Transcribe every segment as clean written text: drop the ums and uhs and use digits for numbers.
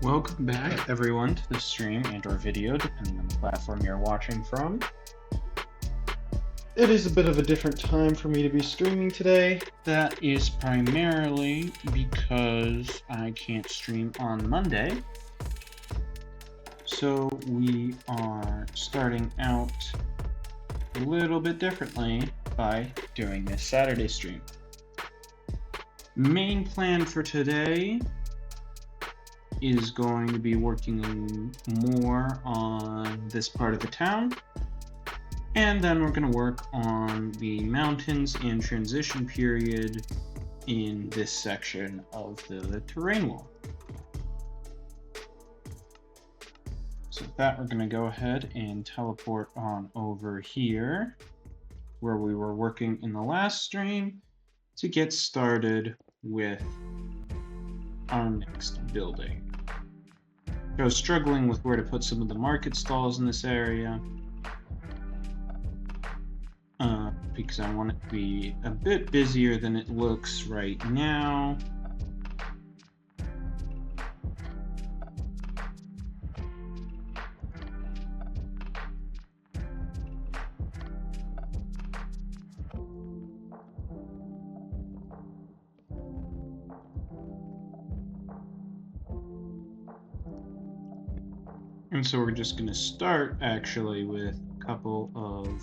Welcome back, everyone, to the stream and/or video, depending on the platform you're watching from. It is a bit of a different time for me to be streaming today. That is primarily because I can't stream on Monday. So we are starting out a little bit differently by doing this Saturday stream. Main plan for today is going to be working more on this part of the town, and then we're going to work on the mountains and transition period in this section of the terrain wall. So with that, we're going to go ahead and teleport on over here where we were working in the last stream to get started with our next building. I was struggling with where to put some of the market stalls in this area because I want it to be a bit busier than it looks right now. And so we're just going to start actually with a couple of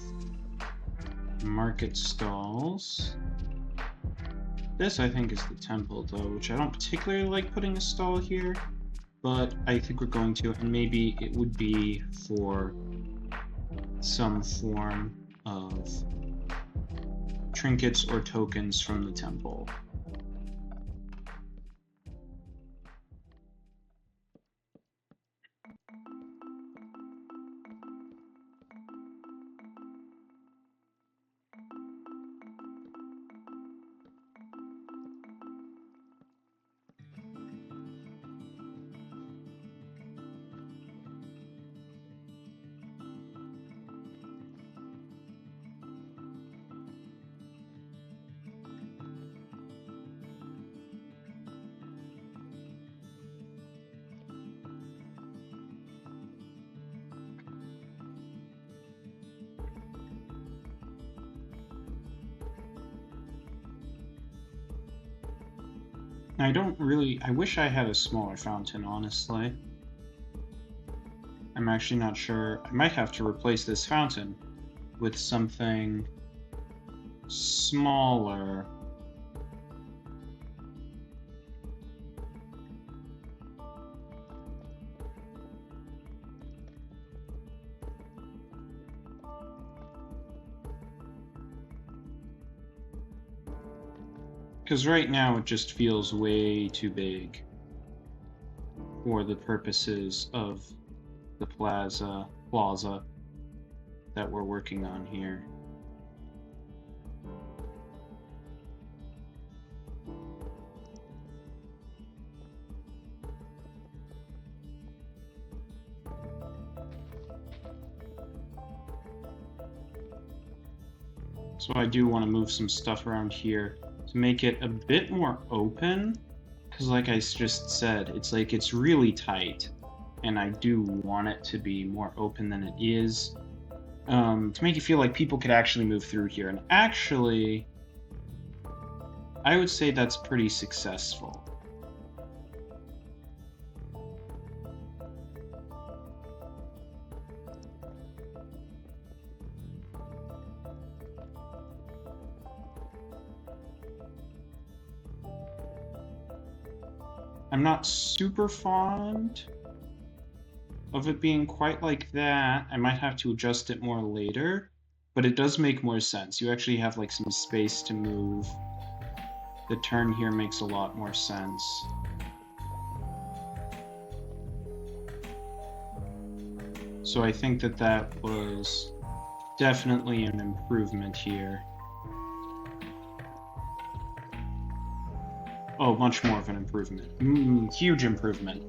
market stalls. This I think is the temple though, which I don't particularly like putting a stall here, but I think we're going to, and maybe it would be for some form of trinkets or tokens from the temple. I wish I had a smaller fountain, honestly. I'm actually not sure. I might have to replace this fountain with something smaller. Because right now it just feels way too big for the purposes of the plaza that we're working on here. So I do want to move some stuff around here to make it a bit more open, because like I just said, it's like it's really tight, and I do want it to be more open than it is, to make it feel like people could actually move through here. And actually, I would say that's pretty successful. I'm not super fond of it being quite like that. I might have to adjust it more later, but it does make more sense. You actually have like some space to move. The turn here makes a lot more sense. So I think that that was definitely an improvement here. Oh, much more of an improvement. Huge improvement.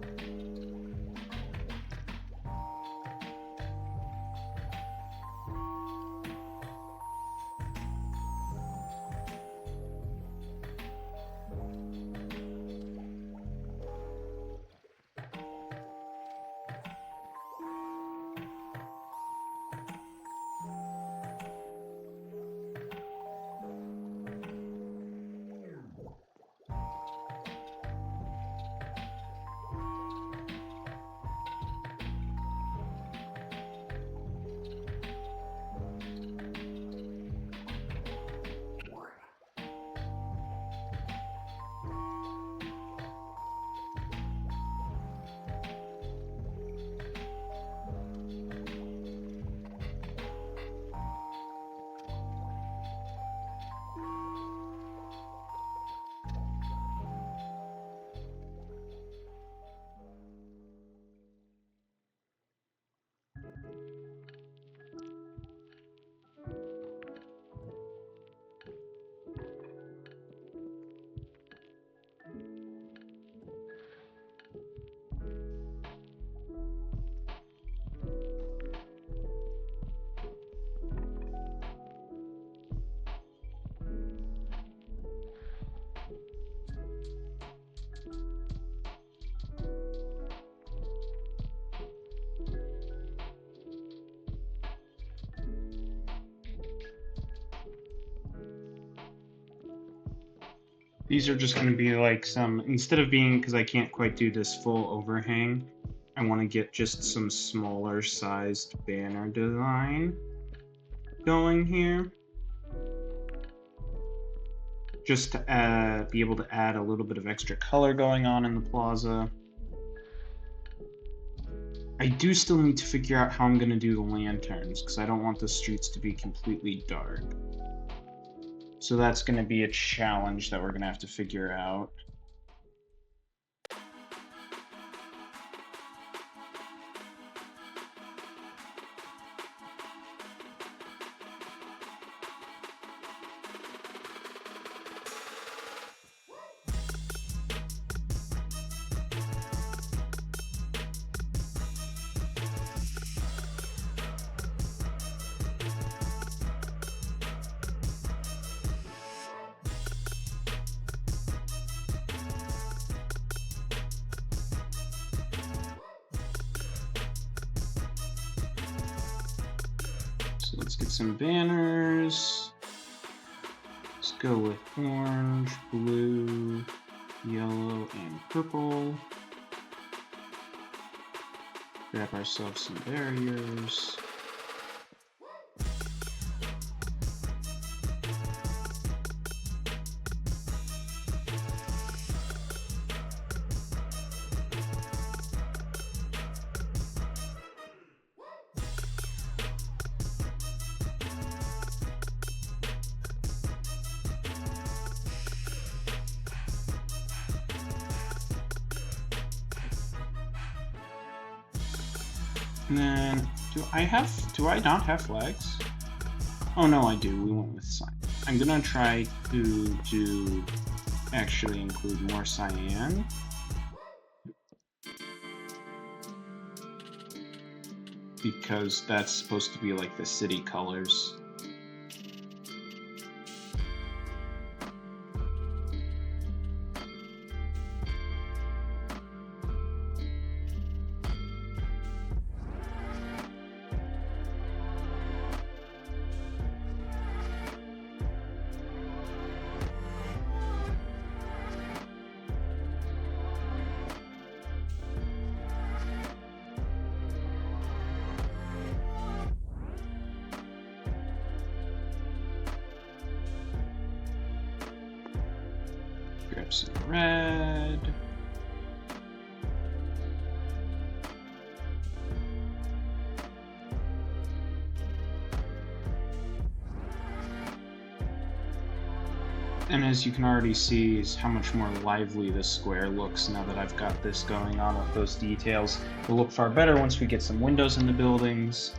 These are just going to be like some, instead of being, because I can't quite do this full overhang, I want to get just some smaller sized banner design going here. Just to be able to add a little bit of extra color going on in the plaza. I do still need to figure out how I'm going to do the lanterns, because I don't want the streets to be completely dark. So that's going to be a challenge that we're going to have to figure out. So let's get some banners. Let's go with orange, blue, yellow, and purple. Grab ourselves some barriers. And then, do I not have flags? Oh no, I do, we went with cyan. I'm gonna try to actually include more cyan. Because that's supposed to be like the city colors. Grab some red. And as you can already see, is how much more lively this square looks now that I've got this going on with those details. It will look far better once we get some windows in the buildings.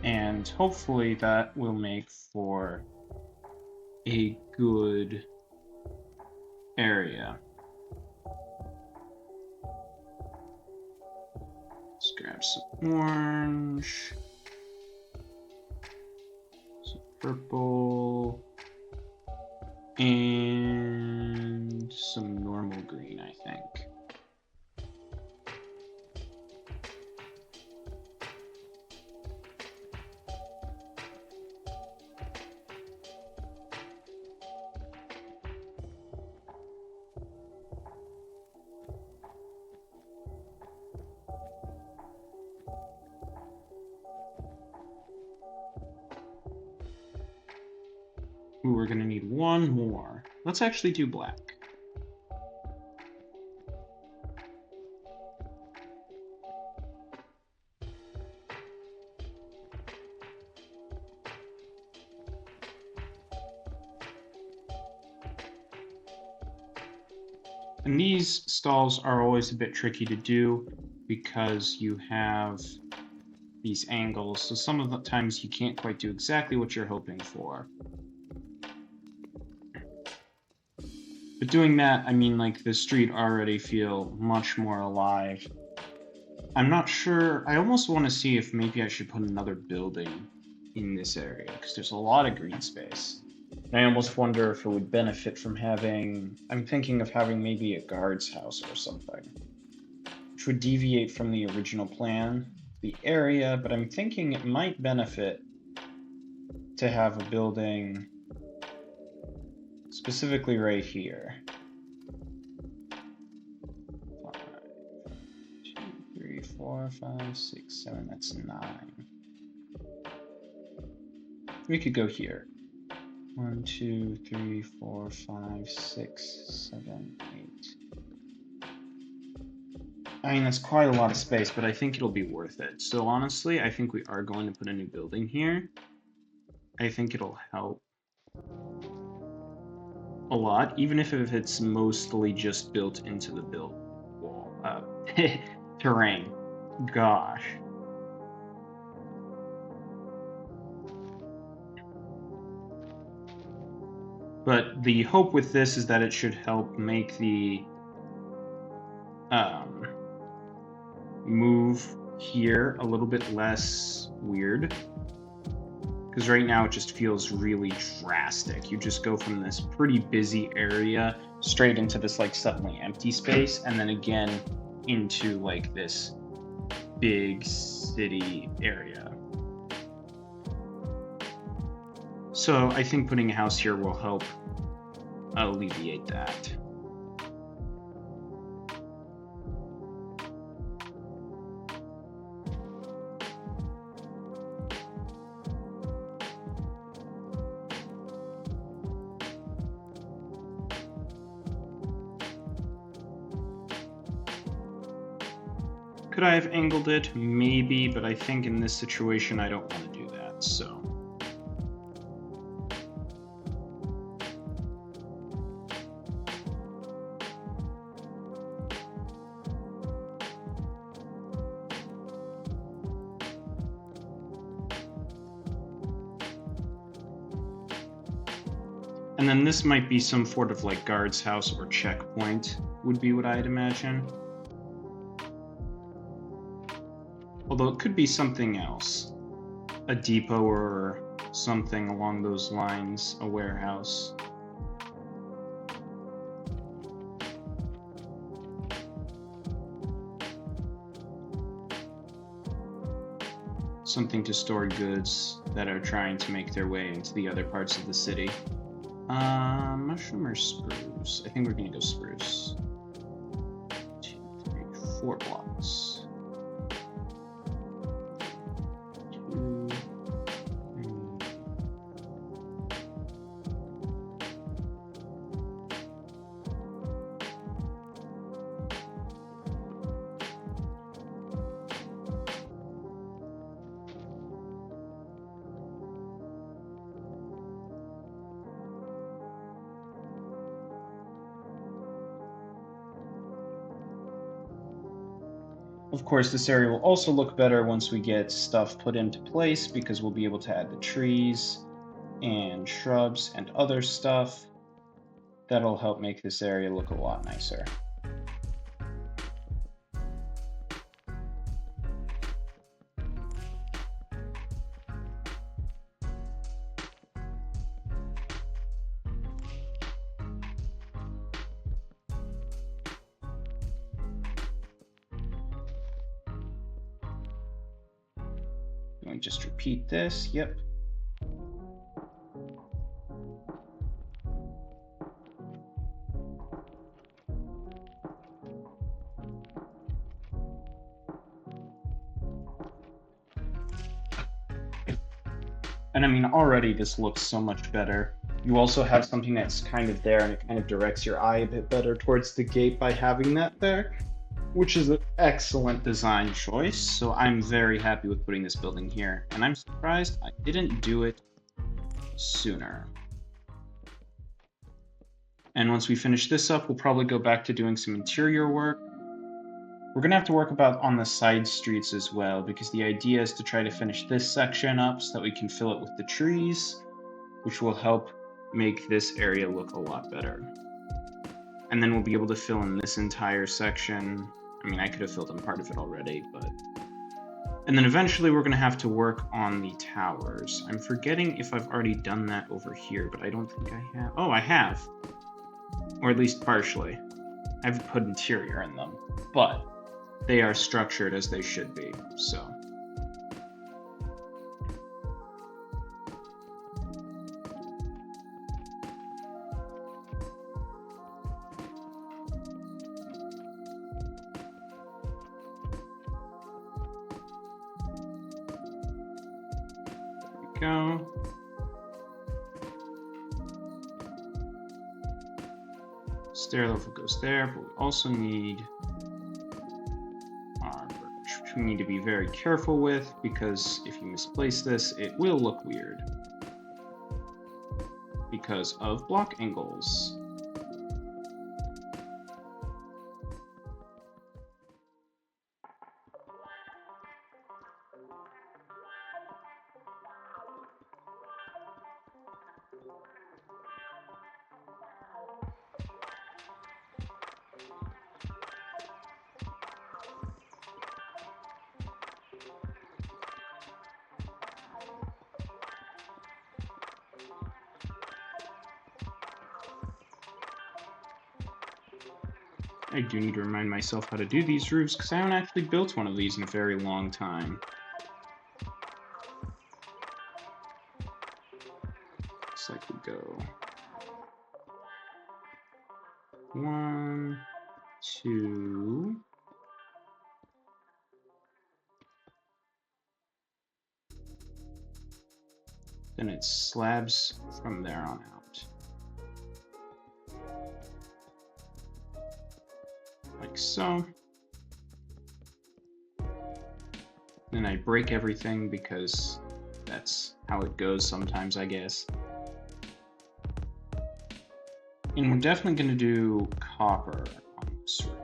And hopefully that will make for a good area. Let's grab some orange, some purple, and some normal green, I think. Ooh, we're gonna need one more. Let's actually do black. And these stalls are always a bit tricky to do because you have these angles, so some of the times you can't quite do exactly what you're hoping for. But doing that, I mean, like, the street already feel much more alive. I'm not sure, I almost want to see if maybe I should put another building in this area, because there's a lot of green space. And I almost wonder if it would benefit from having, I'm thinking of having maybe a guard's house or something, which would deviate from the original plan, the area, but I'm thinking it might benefit to have a building Specifically right here. 5, 2, 3, 4, 5, 6, 7, that's 9. We could go here. 1, 2, 3, 4, 5, 6, 7, 8. I mean, that's quite a lot of space, but I think it'll be worth it. So honestly, I think we are going to put a new building here. I think it'll help a lot, even if it's mostly just built into the build wall terrain. Gosh. But the hope with this is that it should help make the move here a little bit less weird. Because right now it just feels really drastic. You just go from this pretty busy area straight into this like suddenly empty space, and then again into like this big city area. So I think putting a house here will help alleviate that. Could I have angled it? Maybe, but I think in this situation I don't want to do that, so. And then this might be some sort of like guard's house or checkpoint would be what I'd imagine. Although it could be something else. A depot or something along those lines, a warehouse. Something to store goods that are trying to make their way into the other parts of the city. Mushroom or spruce? I think we're gonna go spruce. 2, 3, 4 blocks. 2, 3. Of course, this area will also look better once we get stuff put into place because we'll be able to add the trees and shrubs and other stuff. That'll help make this area look a lot nicer. Let me just repeat this. Yep. And I mean, already this looks so much better. You also have something that's kind of there and it kind of directs your eye a bit better towards the gate by having that there, which is an excellent design choice. So I'm very happy with putting this building here, and I'm surprised I didn't do it sooner. And once we finish this up, we'll probably go back to doing some interior work. We're gonna have to work on the side streets as well, because the idea is to try to finish this section up so that we can fill it with the trees, which will help make this area look a lot better. And then we'll be able to fill in this entire section. I mean, I could have filled in part of it already, but... And then eventually we're going to have to work on the towers. I'm forgetting if I've already done that over here, but I don't think I have. Oh, I have. Or at least partially. I haven't put interior in them, but they are structured as they should be, so... go. Stair level goes there, but we also need our birch, which we need to be very careful with, because if you misplace this, it will look weird because of block angles. I do need to remind myself how to do these roofs, because I haven't actually built one of these in a very long time. Looks like we go 1, 2. Then it slabs from there on out. Like so. Then I break everything because that's how it goes sometimes, I guess. And we're definitely going to do copper on this roof.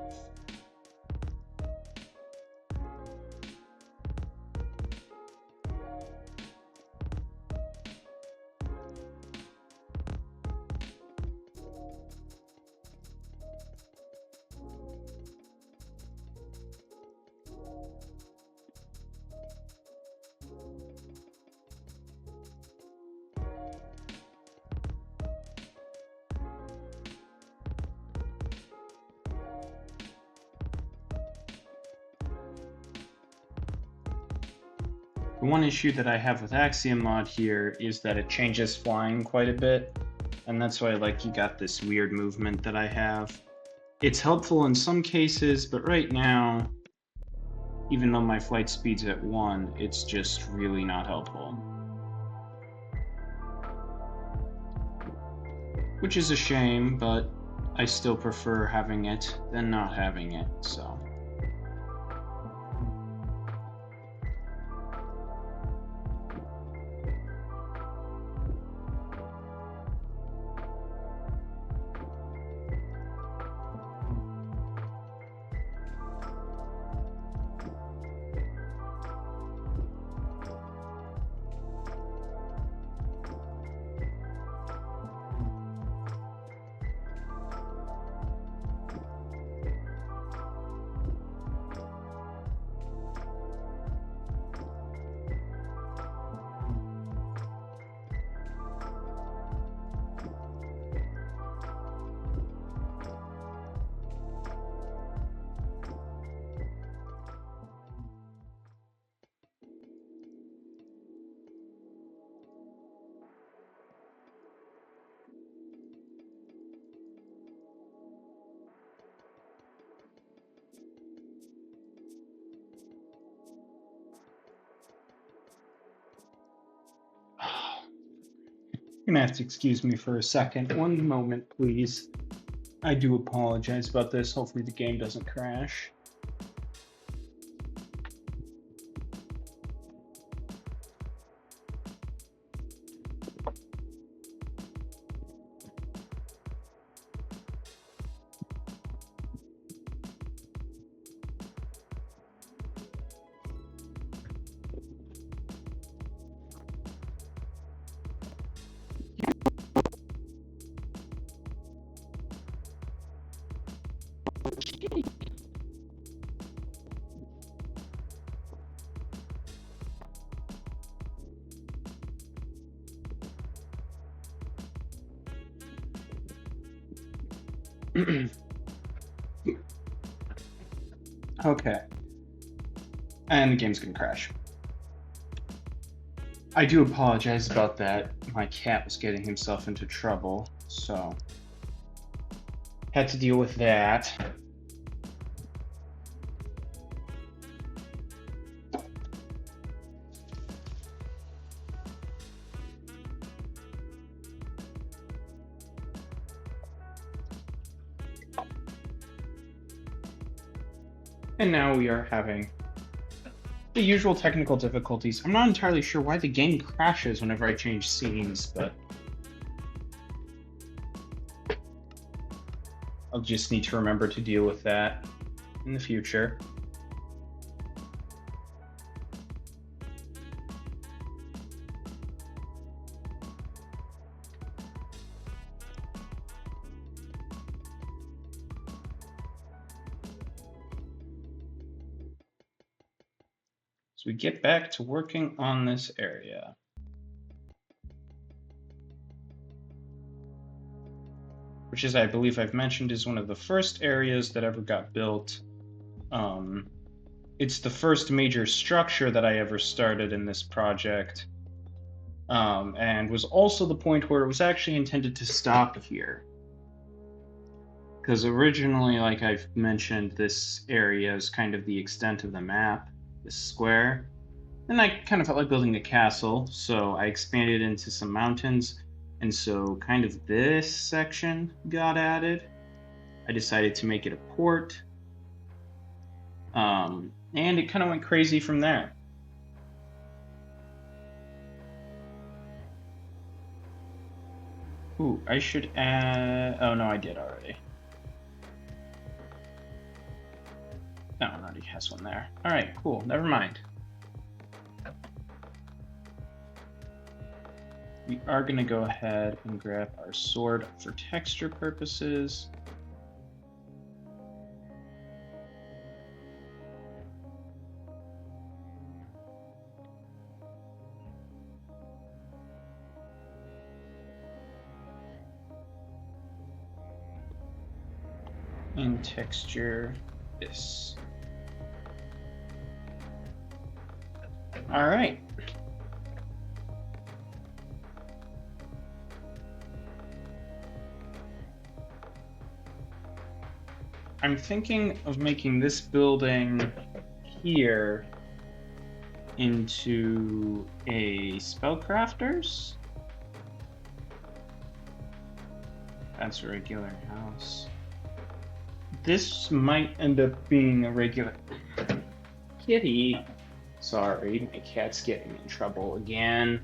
The one issue that I have with Axiom mod here is that it changes flying quite a bit, and that's why you got this weird movement that I have. It's helpful in some cases, but right now, even though my flight speed's at 1, it's just really not helpful. Which is a shame, but I still prefer having it than not having it, so. You're gonna have to excuse me for a second. One moment, please. I do apologize about this. Hopefully the game doesn't crash. Okay. And the game's gonna crash. I do apologize about that. My cat was getting himself into trouble, so had to deal with that. And now we are having the usual technical difficulties. I'm not entirely sure why the game crashes whenever I change scenes, but I'll just need to remember to deal with that in the future. So we get back to working on this area. Which is, I believe I've mentioned, is one of the first areas that ever got built. It's the first major structure that I ever started in this project, and was also the point where it was actually intended to stop here. Because originally, like I've mentioned, this area is kind of the extent of the map, this square. And I kind of felt like building a castle, so I expanded into some mountains. And so kind of this section got added. I decided to make it a port. And it kind of went crazy from there. Ooh, I should add... Oh, no, I did already. No, it already has one there. All right, cool. Never mind. We are going to go ahead and grab our sword for texture purposes. And texture this. All right. I'm thinking of making this building here into a spellcrafter's. That's a regular house. This might end up being a regular... Kitty. Sorry, my cat's getting in trouble again.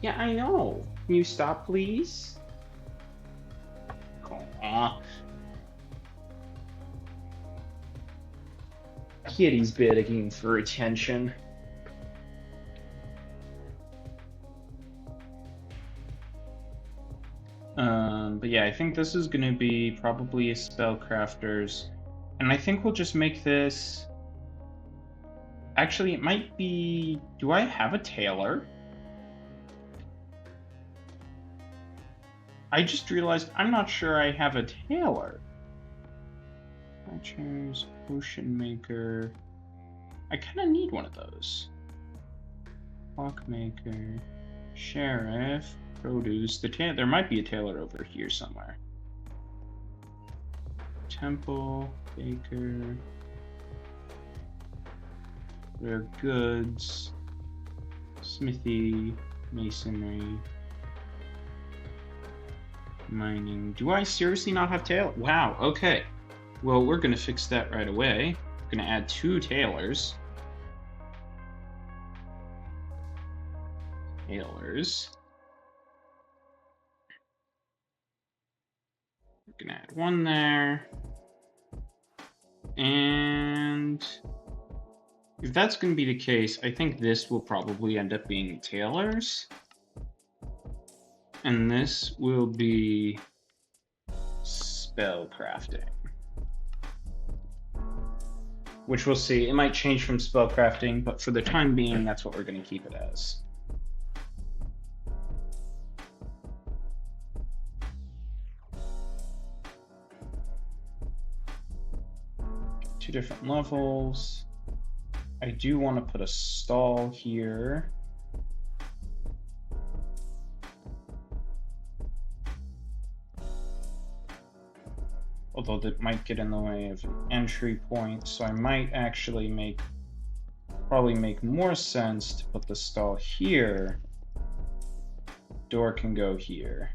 Yeah, I know. Can you stop, please? Aww. Kitty's begging for attention. But yeah, I think this is going to be probably a spellcrafter's. And I think we'll just make this... Actually, it might be... Do I have a tailor? I just realized I'm not sure I have a tailor. Archers, potion maker. I kind of need one of those. Clockmaker, sheriff, produce. There might be a tailor over here somewhere. Temple, baker, rare goods, smithy, masonry, mining. Do I seriously not have tailor? Wow, okay. Well, we're going to fix that right away. We're going to add 2 tailors. Tailors. We're going to add 1 there. And if that's going to be the case, I think this will probably end up being tailors. And this will be spellcrafting. Which we'll see. It might change from spellcrafting, but for the time being, that's what we're going to keep it as. Two different levels. I do want to put a stall here. Although that might get in the way of an entry point, so I might actually probably make more sense to put the stall here. Door can go here.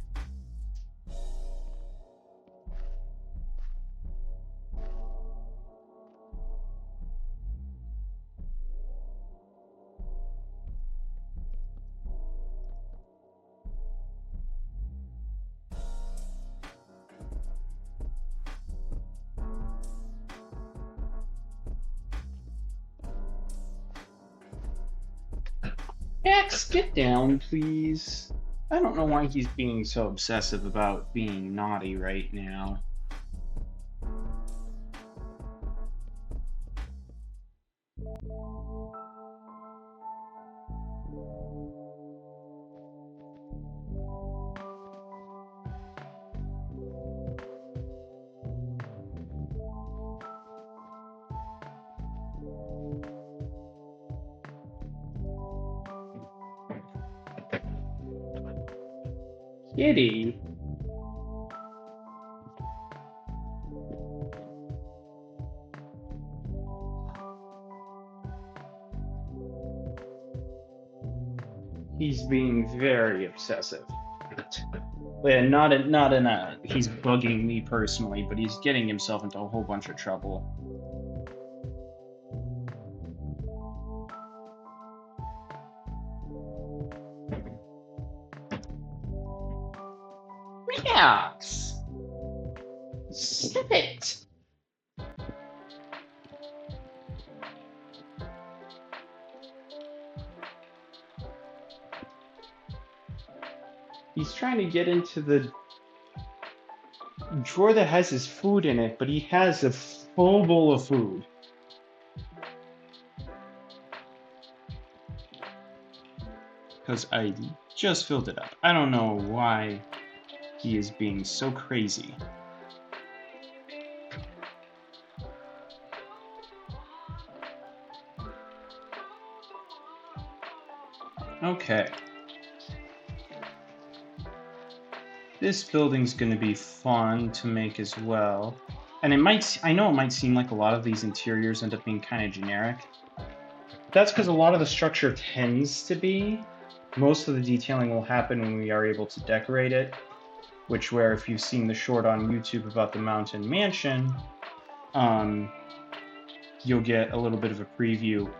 Max, get down, please. I don't know why he's being so obsessive about being naughty right now. Kitty. He's being very obsessive. Yeah, not in a he's bugging me personally, but he's getting himself into a whole bunch of trouble. Max! Stop it! He's trying to get into the drawer that has his food in it, but he has a full bowl of food. Because I just filled it up. I don't know why he is being so crazy. Okay. This building's going to be fun to make as well. And I know it might seem like a lot of these interiors end up being kind of generic. That's because a lot of the structure tends to be. Most of the detailing will happen when we are able to decorate it, which where if you've seen the short on YouTube about the Mountain Mansion, you'll get a little bit of a preview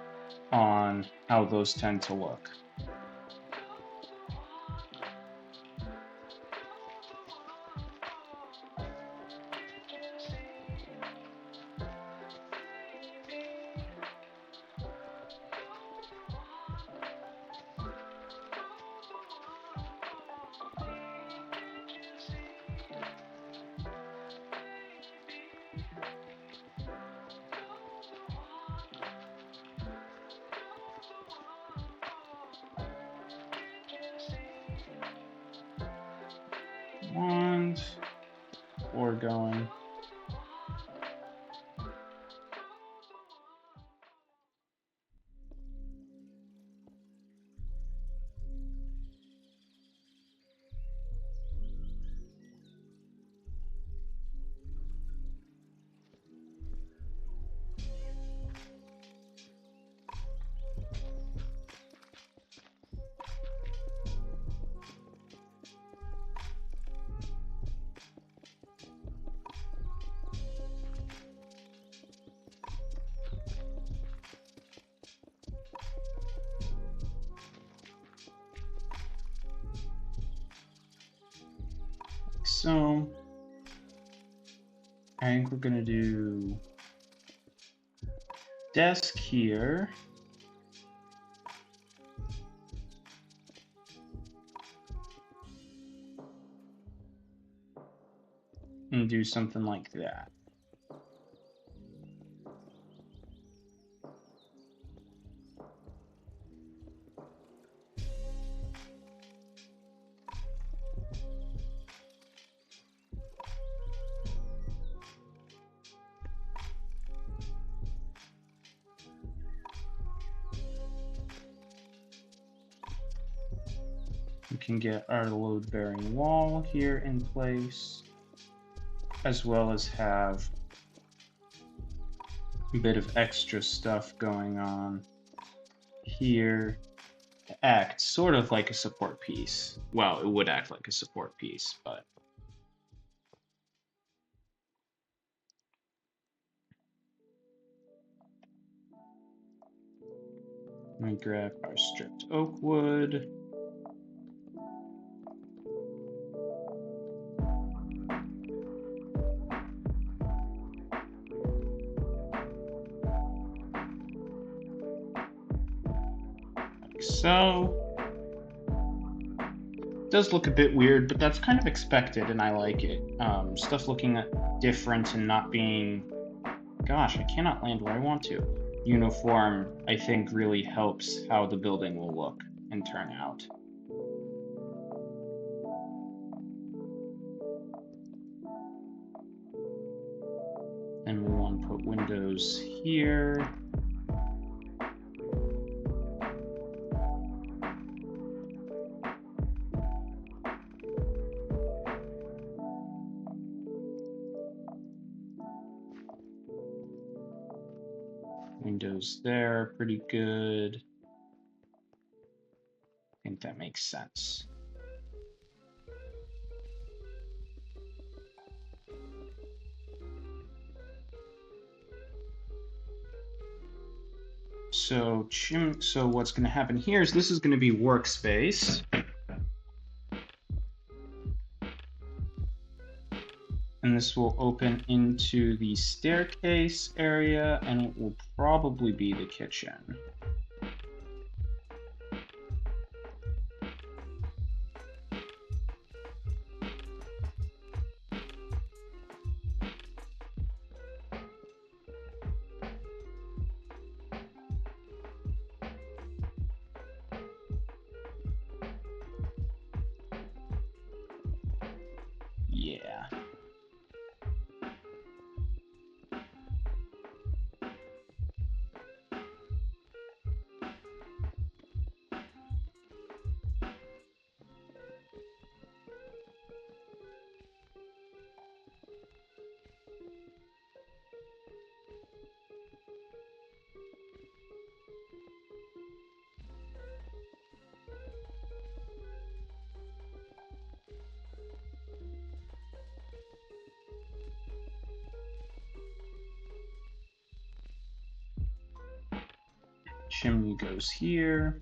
on how those tend to look. And we're going. So I think we're gonna do desk here. And do something like that. We can get our load-bearing wall here in place, as well as have a bit of extra stuff going on here to act sort of like a support piece. Well, it would act like a support piece, but let me grab our stripped oak wood. like so. It does look a bit weird, but that's kind of expected, and I like it. Stuff looking different and not being, gosh, I cannot land where I want to. Uniform, I think, really helps how the building will look and turn out. And we want to put windows here. Windows there, pretty good. I think that makes sense. So what's going to happen here is this is going to be workspace. And this will open into the staircase area, and it will probably be the kitchen. Yeah. Chimney goes here.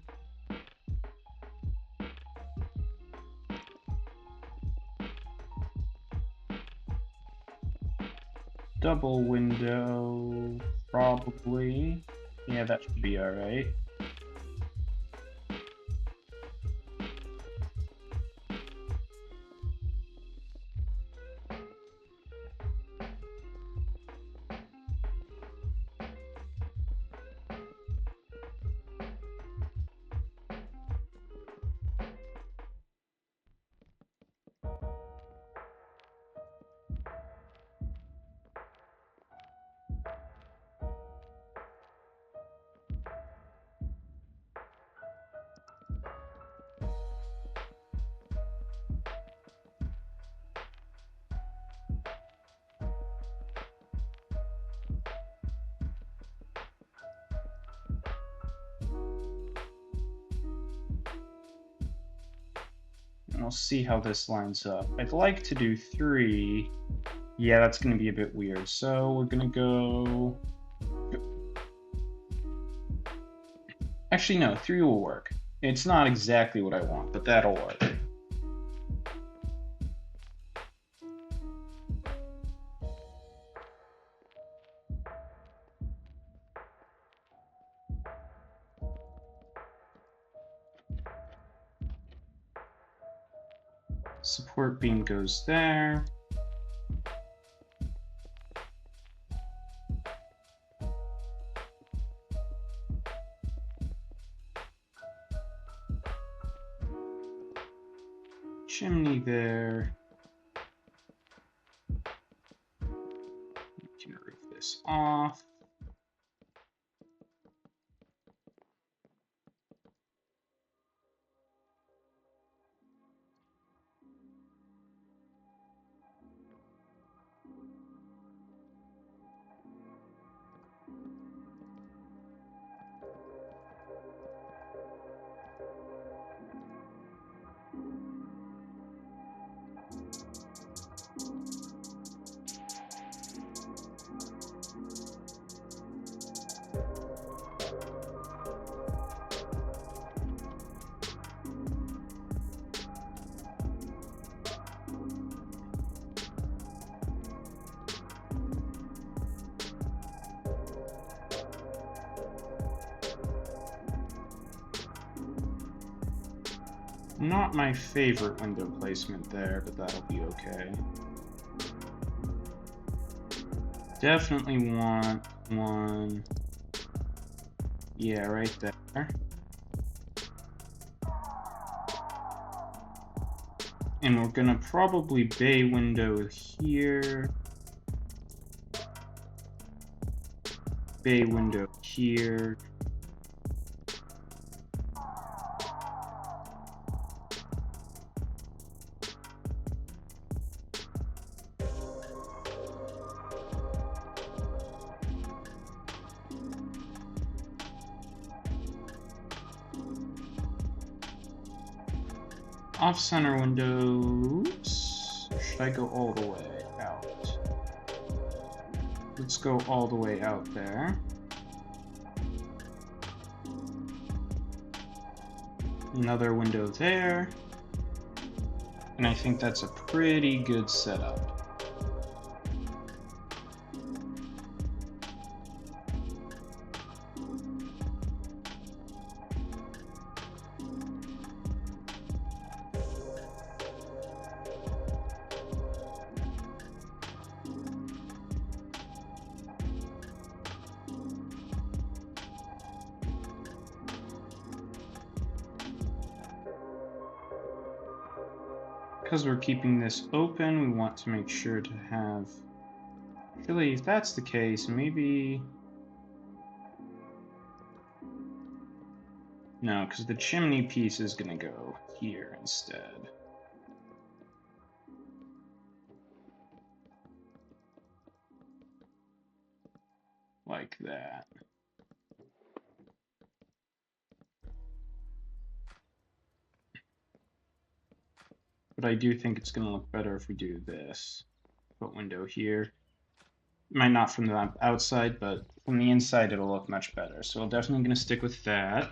Double window, probably. Yeah, that should be all right. And we'll see how this lines up. I'd like to do 3. Yeah, that's going to be a bit weird. So we're going to go... Actually, no, 3 will work. It's not exactly what I want, but that'll work. Support beam goes there. Chimney there. We can roof this off. Not my favorite window placement there, but that'll be okay. Definitely want one. Yeah, right there. And we're gonna probably bay window here. Bay window here. Off-center windows. Should I go all the way out? Let's go all the way out there. Another window there. And I think that's a pretty good setup. Because we're keeping this open, we want to make sure to have... Actually, if that's the case, maybe... No, because the chimney piece is going to go here instead. Like that. But I do think it's going to look better if we do this. Put window here. Might not from the outside, but from the inside it'll look much better. So I'm definitely going to stick with that.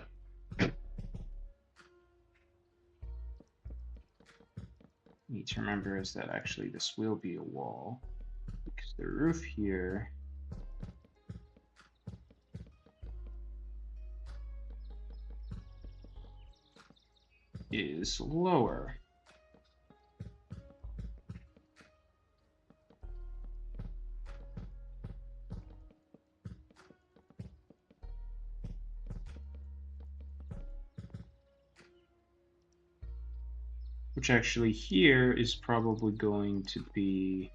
Need to remember is that actually this will be a wall. Because the roof here is lower. Which actually here is probably going to be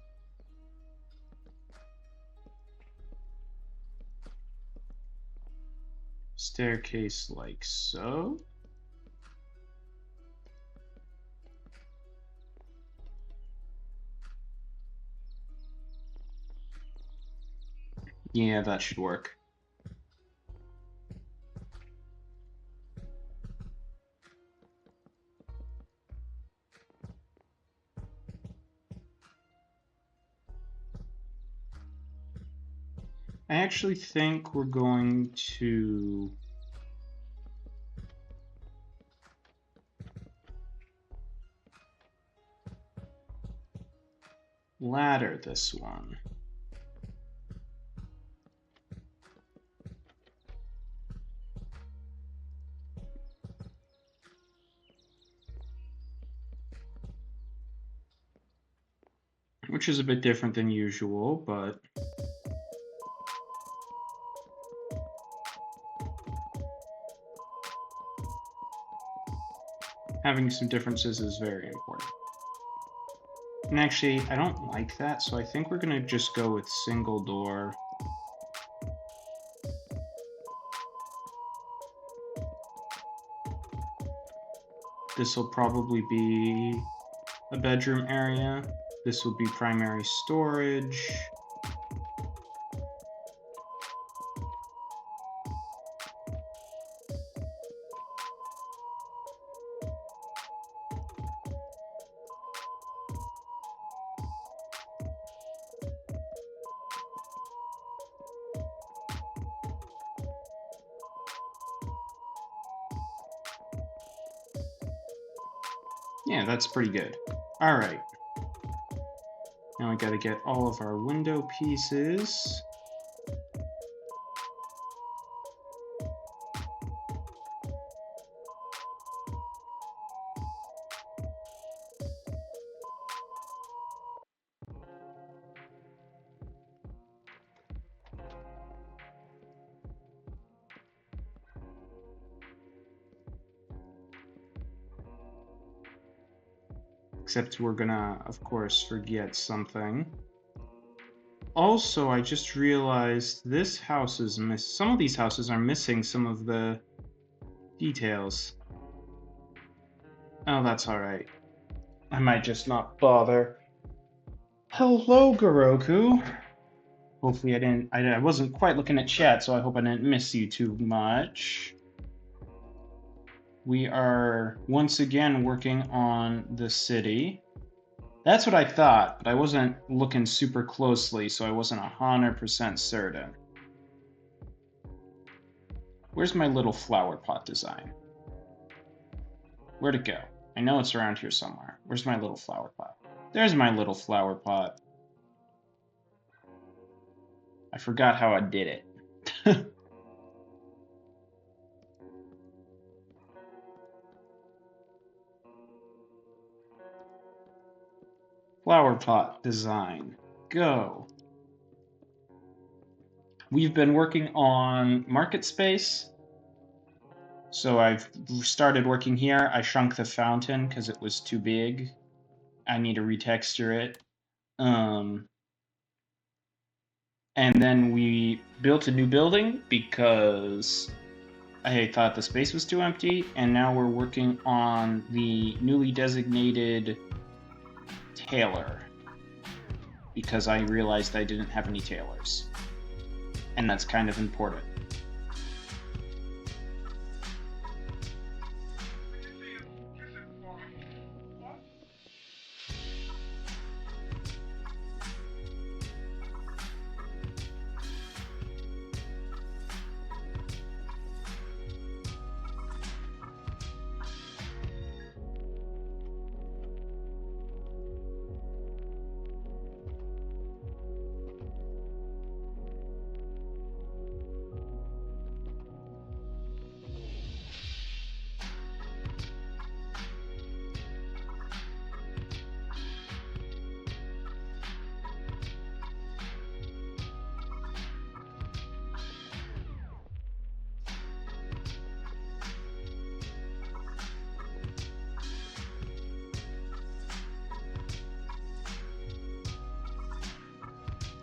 staircase like so. Yeah, that should work. I actually think we're going to ladder this one. Which is a bit different than usual, but having some differences is very important. And actually, I don't like that, so I think we're going to just go with single door. This will probably be a bedroom area. This will be primary storage. Yeah, that's pretty good. All right. Now we got to get all of our window pieces. Except we're gonna, of course, forget something. Also, I just realized this house is some of these houses are missing some of the details. Oh, that's alright. I might just not bother. Hello, Garoku. Hopefully I wasn't quite looking at chat, so I hope I didn't miss you too much. We are once again working on the city. That's what I thought, but I wasn't looking super closely, so I wasn't 100% certain. Where's my little flower pot design? Where'd it go? I know it's around here somewhere. Where's my little flower pot? There's my little flower pot. I forgot how I did it. Flower pot design. Go. We've been working on market space. So I've started working here. I shrunk the fountain because it was too big. I need to retexture it. And then we built a new building because I thought the space was too empty. And now we're working on the newly designated tailor because I realized I didn't have any tailors. And that's kind of important.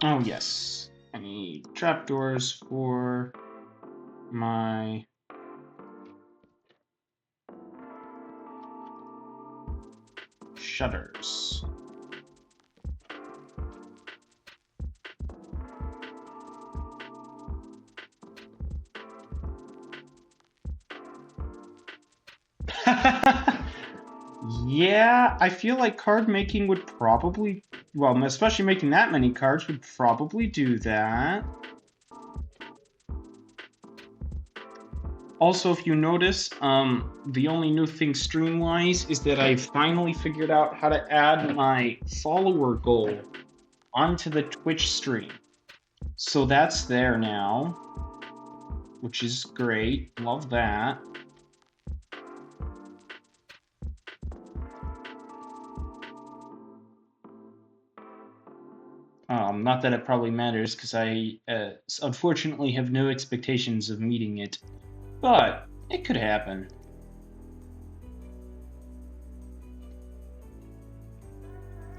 Oh, yes. I need trapdoors for my shutters. Yeah, I feel like card making would probably, well, especially making that many cards would probably do that. Also, if you notice, the only new thing stream-wise is that I finally figured out how to add my follower goal onto the Twitch stream. So that's there now, which is great. Love that. Not that it probably matters, because I unfortunately have no expectations of meeting it, but it could happen.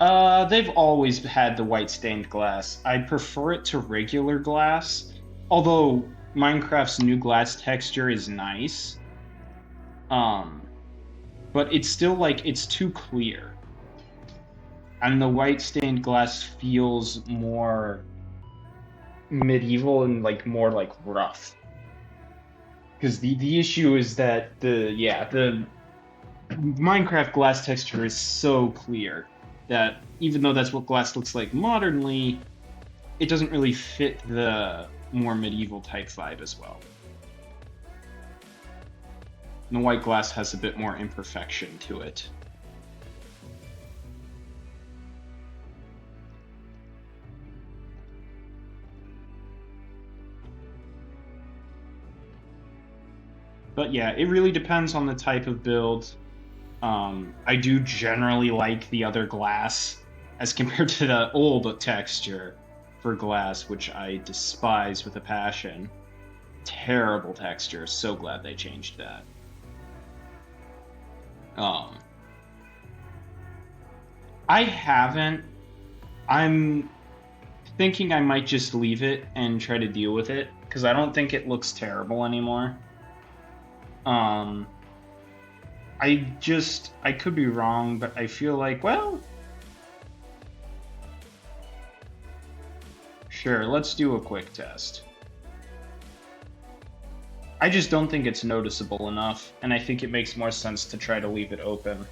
They've always had the white stained glass. I prefer it to regular glass, although Minecraft's new glass texture is nice. But it's still like, it's too clear. And the white stained glass feels more medieval and like more like rough. Because the issue is that the Minecraft glass texture is so clear that even though that's what glass looks like modernly, it doesn't really fit the more medieval type vibe as well. And the white glass has a bit more imperfection to it. But yeah, it really depends on the type of build. I do generally like the other glass as compared to the old texture for glass, which I despise with a passion. Terrible texture. So glad they changed that. I haven't. I'm thinking I might just leave it and try to deal with it because I don't think it looks terrible anymore. Um, I could be wrong, but I feel like, well, sure, let's do a quick test. I just don't think it's noticeable enough, and I think it makes more sense to try to leave it open.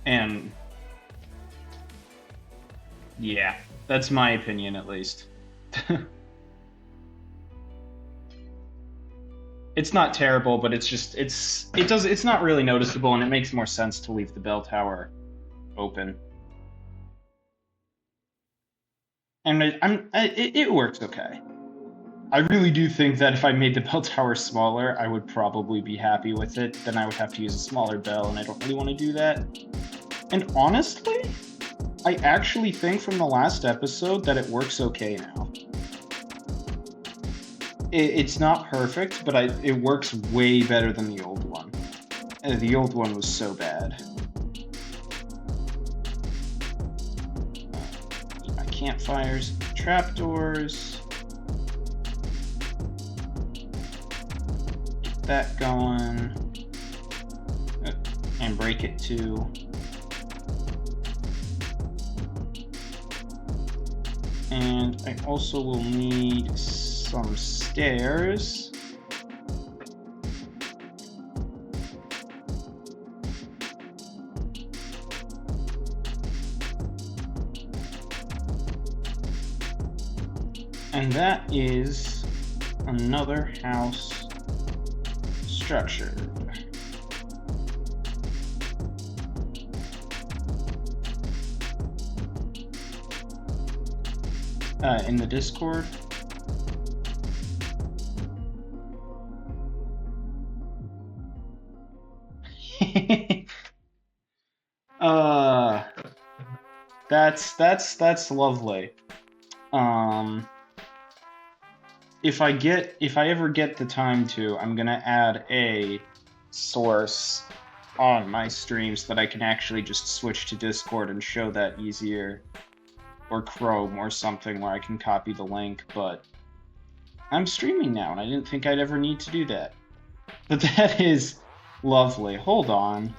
And yeah, that's my opinion at least. It's not terrible, but it's not really noticeable, and it makes more sense to leave the bell tower open. And it works okay. I really do think that if I made the bell tower smaller, I would probably be happy with it. Then I would have to use a smaller bell, and I don't really want to do that. And honestly, I actually think from the last episode that it works okay now. It's not perfect, but it works way better than the old one. The old one was so bad. Campfires, trapdoors. Get that going. And break it too. And I also will need some stairs. And that is another house structured. In the Discord. That's lovely. If I ever get the time to, I'm gonna add a source on my stream so that I can actually just switch to Discord and show that easier, or Chrome or something where I can copy the link. But I'm streaming now, and I didn't think I'd ever need to do that. But that is lovely. Hold on.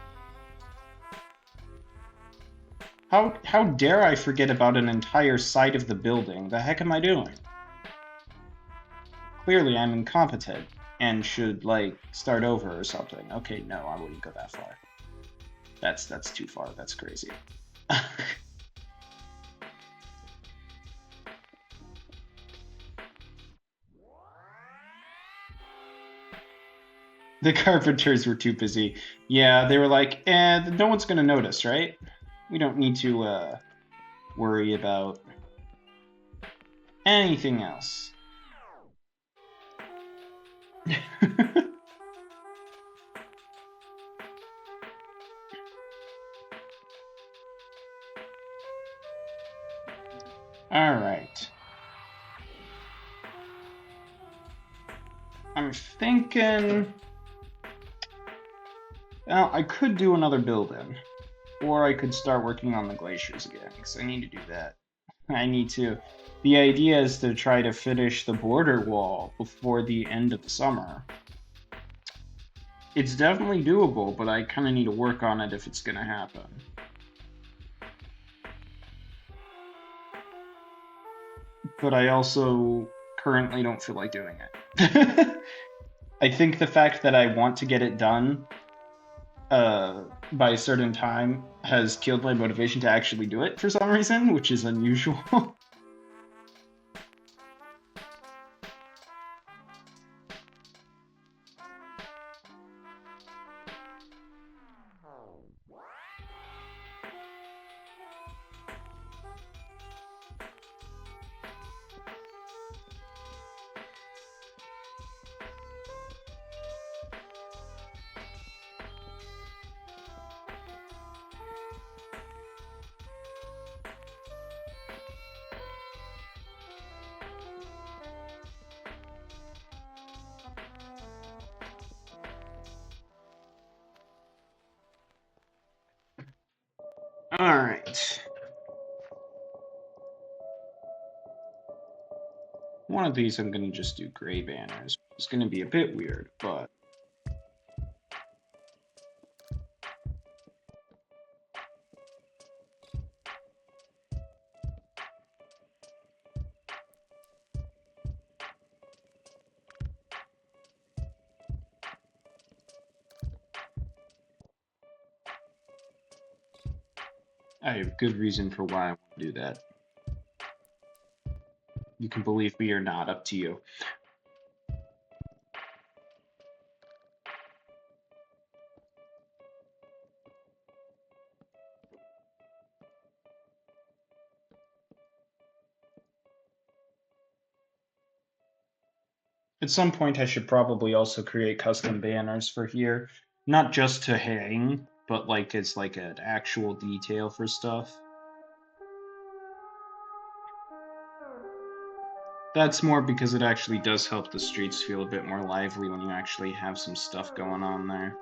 How dare I forget about an entire side of the building? The heck am I doing? Clearly I'm incompetent and should, like, start over or something. Okay, no, I wouldn't go that far. That's too far. That's crazy. The carpenters were too busy. Yeah, they were like, no one's gonna notice, right? We don't need to, worry about anything else. Alright. I'm thinking... Well, I could do another build-in. Or I could start working on the glaciers again, because I need to do that. I need to. The idea is to try to finish the border wall before the end of the summer. It's definitely doable, but I kind of need to work on it if it's going to happen. But I also currently don't feel like doing it. I think the fact that I want to get it done by a certain time has killed my motivation to actually do it for some reason, which is unusual. All right. One of these I'm going to just do gray banners. It's going to be a bit weird, but... I have good reason for why I want to do that. You can believe me or not, up to you. At some point, I should probably also create custom banners for here. Not just to hang, but like it's like an actual detail for stuff. That's more because it actually does help the streets feel a bit more lively when you actually have some stuff going on there.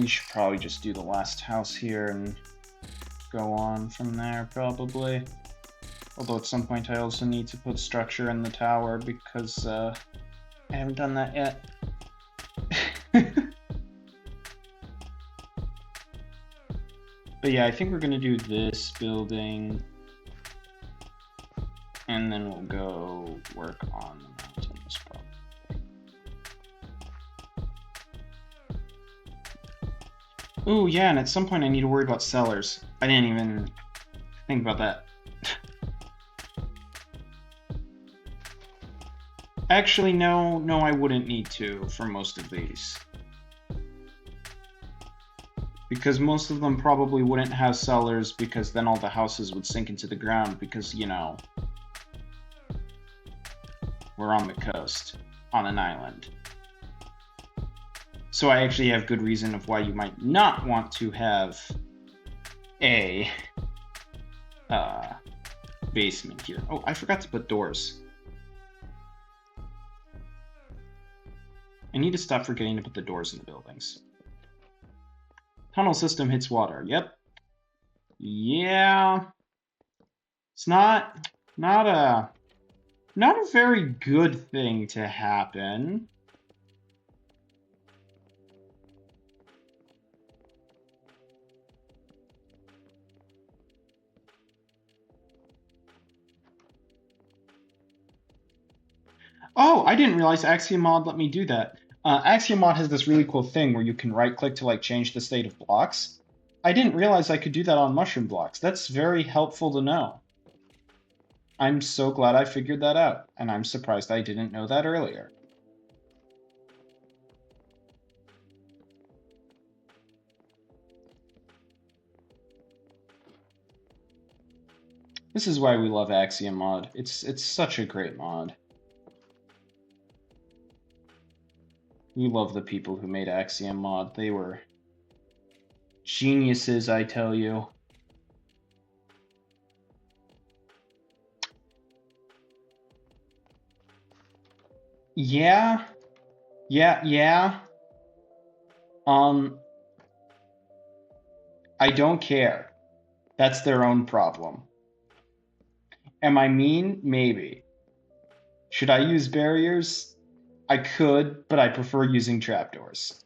We should probably just do the last house here and go on from there, probably. Although at some point I also need to put structure in the tower because I haven't done that yet. But yeah, I think we're gonna do this building, and then we'll go work on the mountains, probably. Ooh, yeah, and at some point I need to worry about cellars. I didn't even think about that. Actually, no, I wouldn't need to for most of these. Because most of them probably wouldn't have cellars, because then all the houses would sink into the ground, because, you know, we're on the coast, on an island. So I actually have good reason of why you might not want to have a basement here. Oh, I forgot to put doors. I need to stop forgetting to put the doors in the buildings. Tunnel system hits water. Yep. Yeah. It's not a very good thing to happen. Oh, I didn't realize Axiom Mod let me do that. Axiom Mod has this really cool thing where you can right-click to like change the state of blocks. I didn't realize I could do that on mushroom blocks. That's very helpful to know. I'm so glad I figured that out, and I'm surprised I didn't know that earlier. This is why we love Axiom Mod. It's such a great mod. We love the people who made Axiom Mod. They were geniuses, I tell you. Yeah. I don't care. That's their own problem. Am I mean? Maybe. Should I use barriers? I could, but I prefer using trapdoors.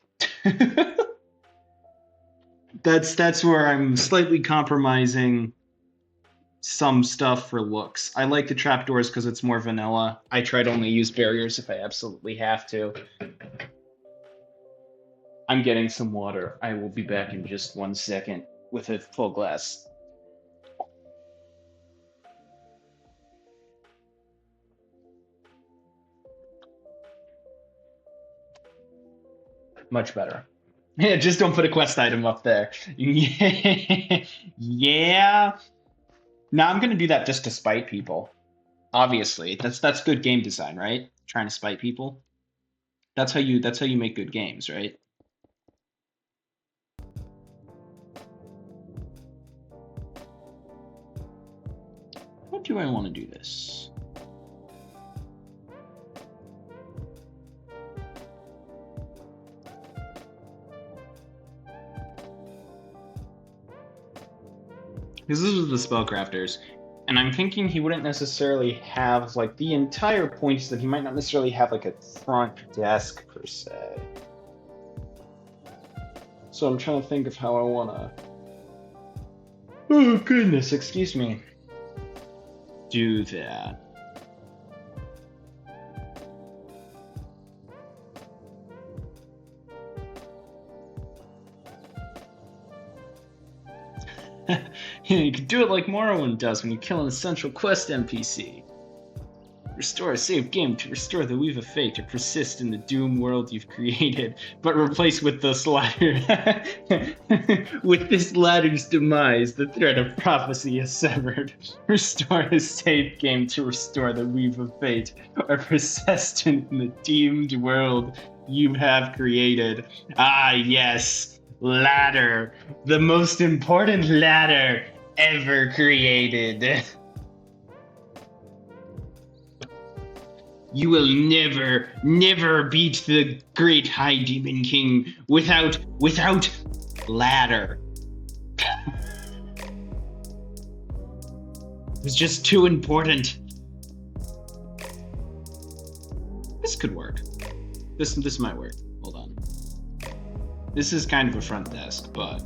That's where I'm slightly compromising some stuff for looks. I like the trapdoors because it's more vanilla. I try to only use barriers if I absolutely have to. I'm getting some water. I will be back in just 1 second with a full glass. Much better. Yeah, just don't put a quest item up there. Yeah. Now I'm gonna do that just to spite people. Obviously, that's good game design, right? Trying to spite people. That's how you make good games, right? How do I want to do this? Because this is the spellcrafters, and I'm thinking he wouldn't necessarily have like the entire point is that he might not necessarily have like a front desk per se. So I'm trying to think of how I want to. Oh goodness, excuse me. Do that. You can do it like Morrowind does when you kill an essential quest NPC. Restore a saved game to restore the Weave of Fate to persist in the doom world you've created, but replace with this ladder. With this ladder's demise, the thread of prophecy is severed. Restore a saved game to restore the Weave of Fate, or persist in the doomed world you have created. Ah, yes, ladder, the most important ladder ever created. You will never, never beat the great High Demon King without ladder. It's just too important. This could work. This might work. Hold on. This is kind of a front desk, but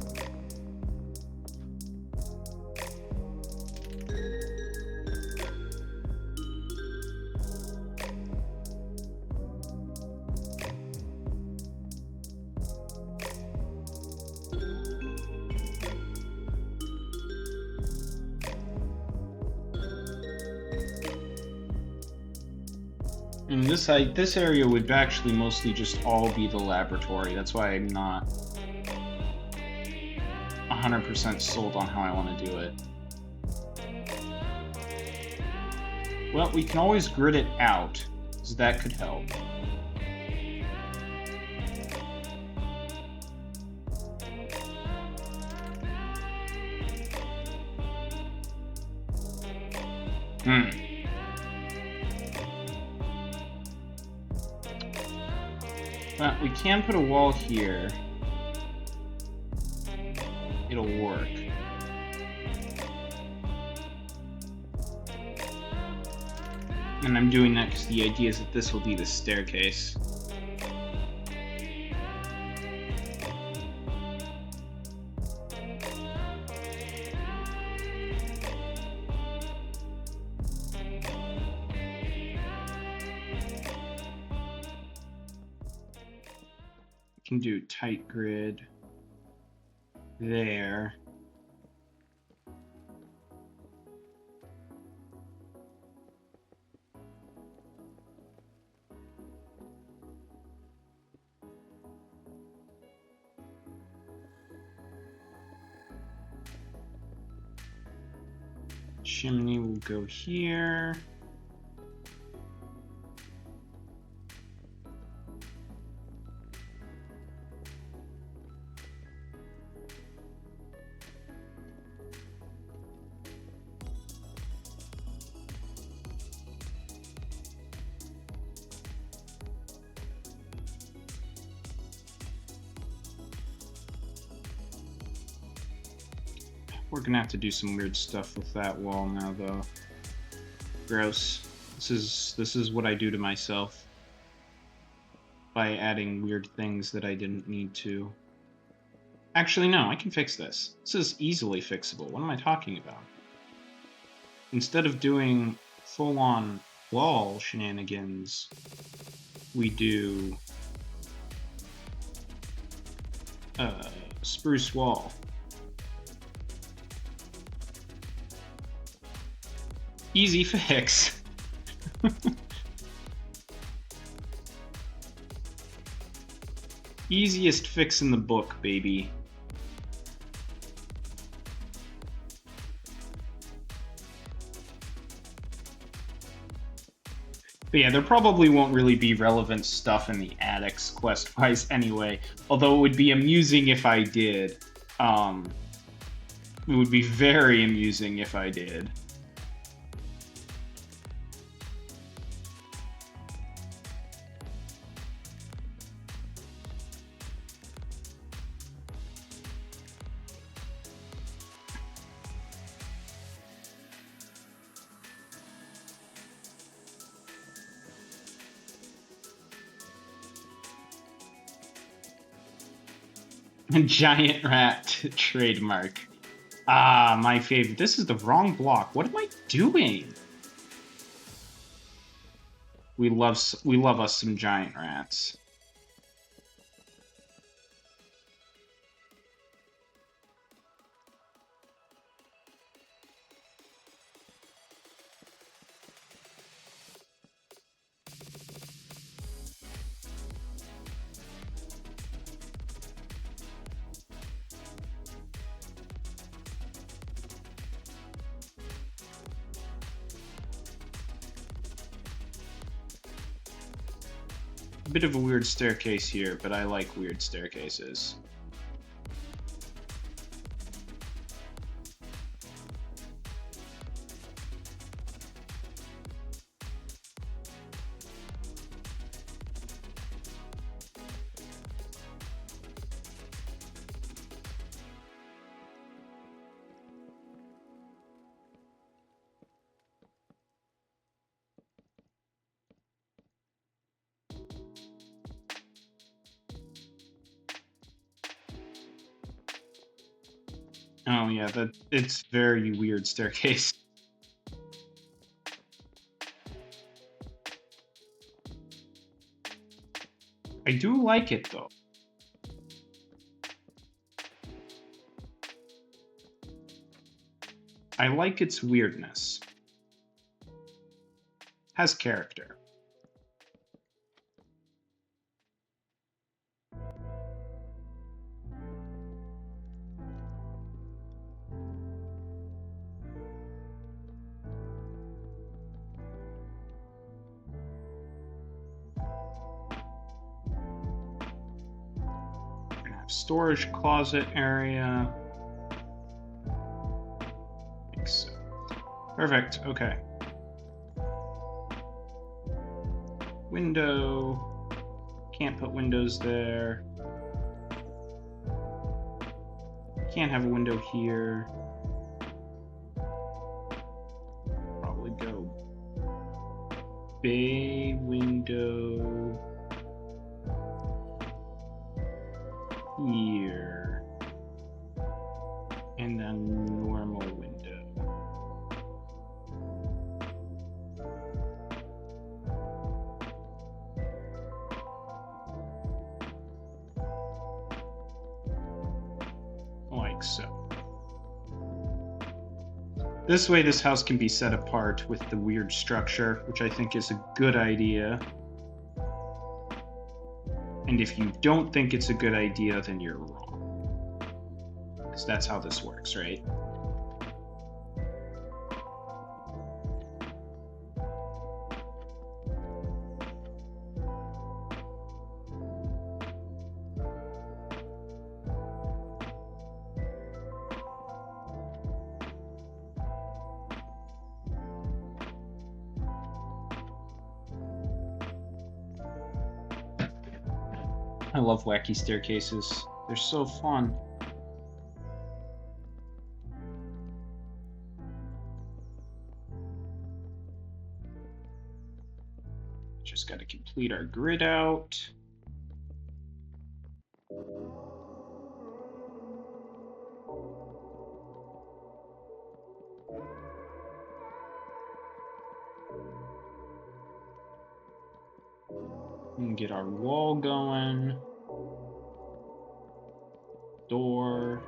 and this area would actually mostly just all be the laboratory. That's why I'm not 100% sold on how I want to do it. Well, we can always grid it out, so that could help. But we can put a wall here. It'll work. And I'm doing that because the idea is that this will be the staircase. Can do tight grid there. Chimney will go here. We're gonna have to do some weird stuff with that wall now, though. Gross. This is what I do to myself by adding weird things that I didn't need to. Actually, no, I can fix this. This is easily fixable. What am I talking about? Instead of doing full-on wall shenanigans, we do spruce wall. Easy fix. Easiest fix in the book, baby. But yeah, there probably won't really be relevant stuff in the attics quest-wise anyway, although it would be amusing if I did. It would be very amusing if I did. Giant rat trademark. Ah, my favorite. This is the wrong block. What am I doing? We love us some giant rats. Bit of a weird staircase here, but I like weird staircases. Oh yeah, it's very weird staircase. I do like it though. I like its weirdness. Has character. Storage closet area. Like so. Perfect. Okay. Window. Can't put windows there. Can't have a window here. Probably go bay window here, and then normal window. Like so. This way this house can be set apart with the weird structure, which I think is a good idea. And if you don't think it's a good idea, then you're wrong. Because that's how this works, right? I love wacky staircases. They're so fun. Just got to complete our grid out. And get our wall going. Door.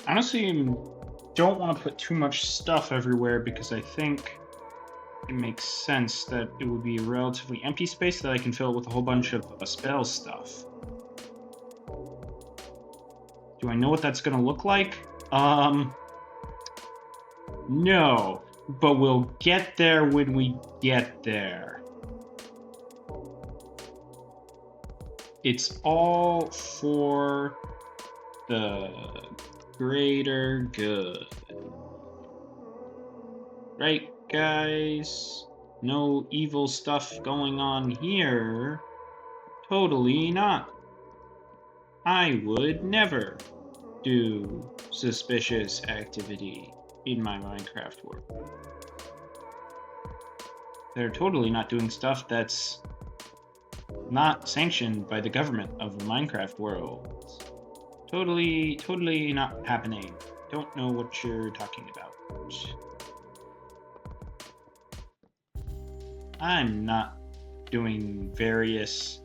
Honestly, I don't want to put too much stuff everywhere because I think it makes sense that it would be a relatively empty space that I can fill with a whole bunch of spell stuff. Do I know what that's going to look like? No, but we'll get there when we get there. It's all for the greater good. Right, guys? No evil stuff going on here. Totally not. I would never do suspicious activity in my Minecraft world. They're totally not doing stuff that's not sanctioned by the government of the Minecraft world. Totally not happening. Don't know what you're talking about. I'm not doing various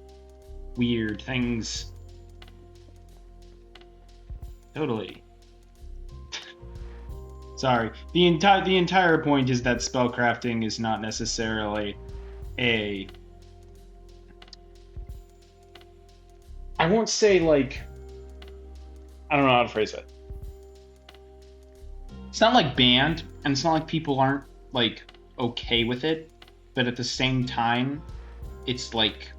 weird things. Totally. Sorry. The entire point is that spellcrafting is not necessarily a... I won't say, like... I don't know how to phrase it. It's not like banned, and it's not like people aren't, like, okay with it, but at the same time, it's, like,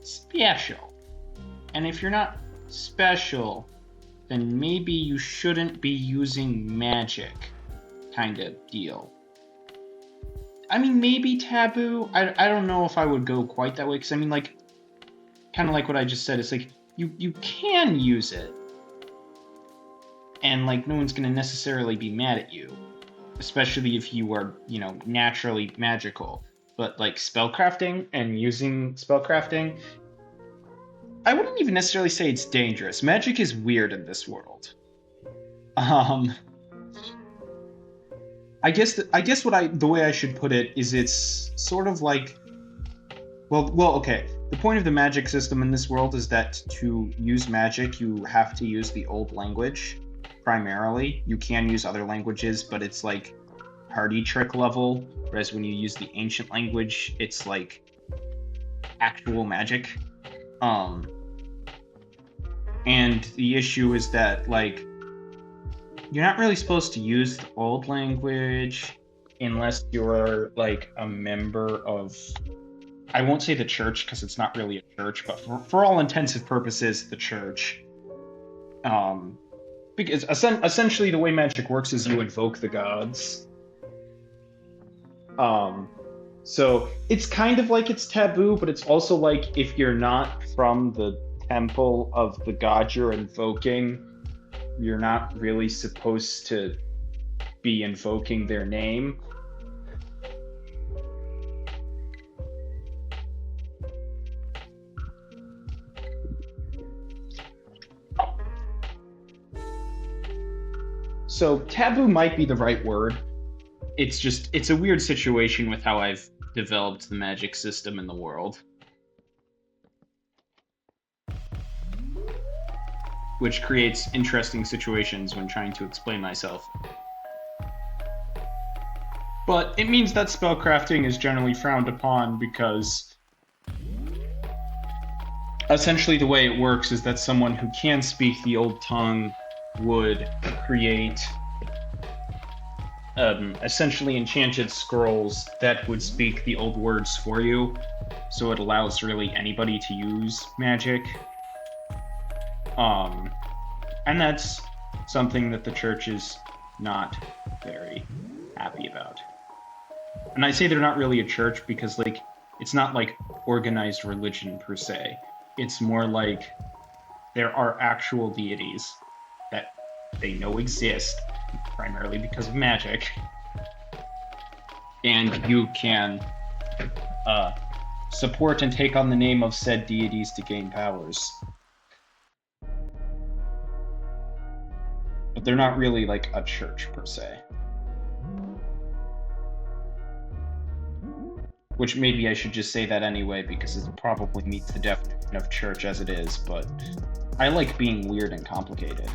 special. And if you're not special, then maybe you shouldn't be using magic, kind of deal. I mean, maybe taboo. I don't know if I would go quite that way, because I mean, like, kind of like what I just said, it's like, you can use it, and, like, no one's going to necessarily be mad at you, especially if you are, you know, naturally magical. But, like, spellcrafting and using spellcrafting, I wouldn't even necessarily say it's dangerous. Magic is weird in this world. I guess the way I should put it is it's sort of like, okay. The point of the magic system in this world is that to use magic, you have to use the old language primarily. You can use other languages, but it's like party trick level. Whereas when you use the ancient language, it's like actual magic. And the issue is that, like, you're not really supposed to use the old language unless you're, like, a member of, I won't say the church because it's not really a church, but for all intents and purposes, the church. Because essentially the way magic works is you invoke the gods. So it's kind of like it's taboo, but it's also like if you're not from the temple of the god you're invoking, you're not really supposed to be invoking their name. So taboo might be the right word. It's a weird situation with how I've developed the magic system in the world. Which creates interesting situations when trying to explain myself. But it means that spellcrafting is generally frowned upon because essentially the way it works is that someone who can speak the old tongue would create essentially enchanted scrolls that would speak the old words for you, so it allows really anybody to use magic. And that's something that the church is not very happy about. And I say they're not really a church because, like, it's not like organized religion per se. It's more like there are actual deities that they know exist, primarily because of magic, and you can support and take on the name of said deities to gain powers. But they're not really like a church per se. Which maybe I should just say that anyway, because it probably meets the definition of church as it is, but I like being weird and complicated.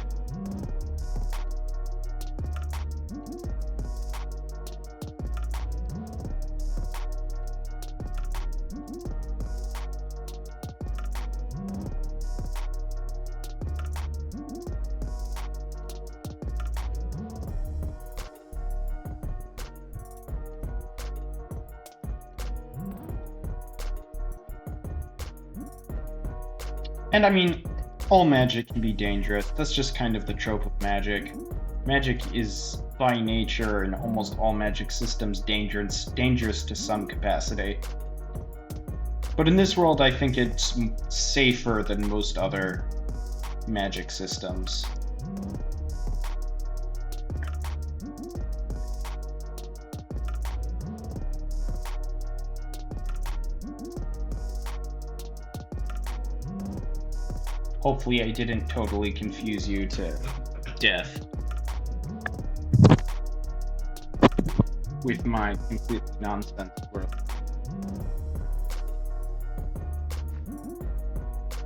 And I mean, all magic can be dangerous. That's just kind of the trope of magic. Magic is, by nature, in almost all magic systems, dangerous to some capacity. But in this world, I think it's safer than most other magic systems. Hopefully I didn't totally confuse you to death with my completely nonsense world.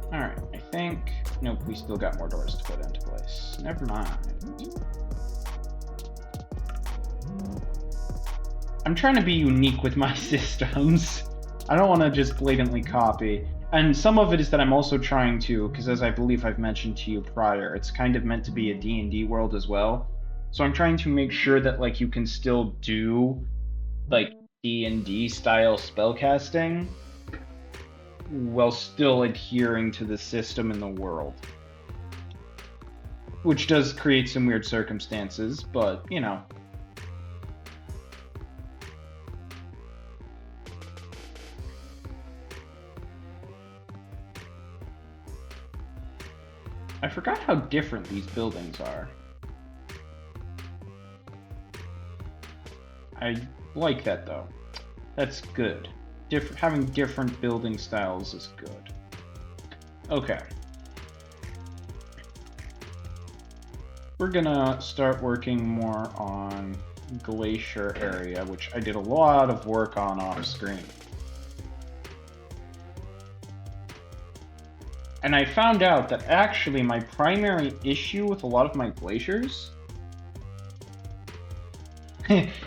Alright, I think... Nope, we still got more doors to put into place. Never mind. I'm trying to be unique with my systems. I don't want to just blatantly copy. And some of it is that I'm also trying to, because as I believe I've mentioned to you prior, it's kind of meant to be a D&D world as well. So I'm trying to make sure that like you can still do like D&D style spellcasting while still adhering to the system in the world. Which does create some weird circumstances, but you know. I forgot how different these buildings are. I like that though. That's good. Having different building styles is good. Okay. We're gonna start working more on Glacier area, which I did a lot of work on off screen. And I found out that actually my primary issue with a lot of my glaciers...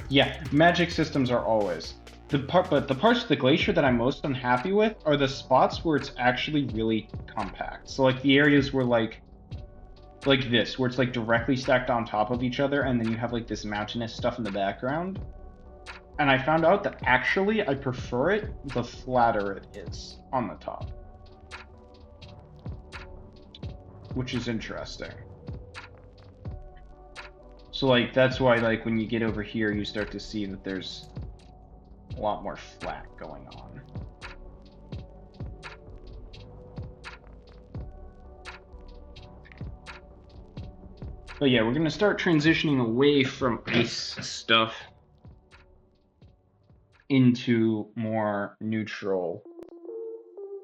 yeah, magic systems are always. But the parts of the glacier that I'm most unhappy with are the spots where it's actually really compact. So like the areas where like this, where it's like directly stacked on top of each other and then you have like this mountainous stuff in the background. And I found out that actually I prefer it the flatter it is on the top. Which is interesting. So like that's why like when you get over here you start to see that there's a lot more flat going on. But yeah, we're gonna start transitioning away from ice stuff into more neutral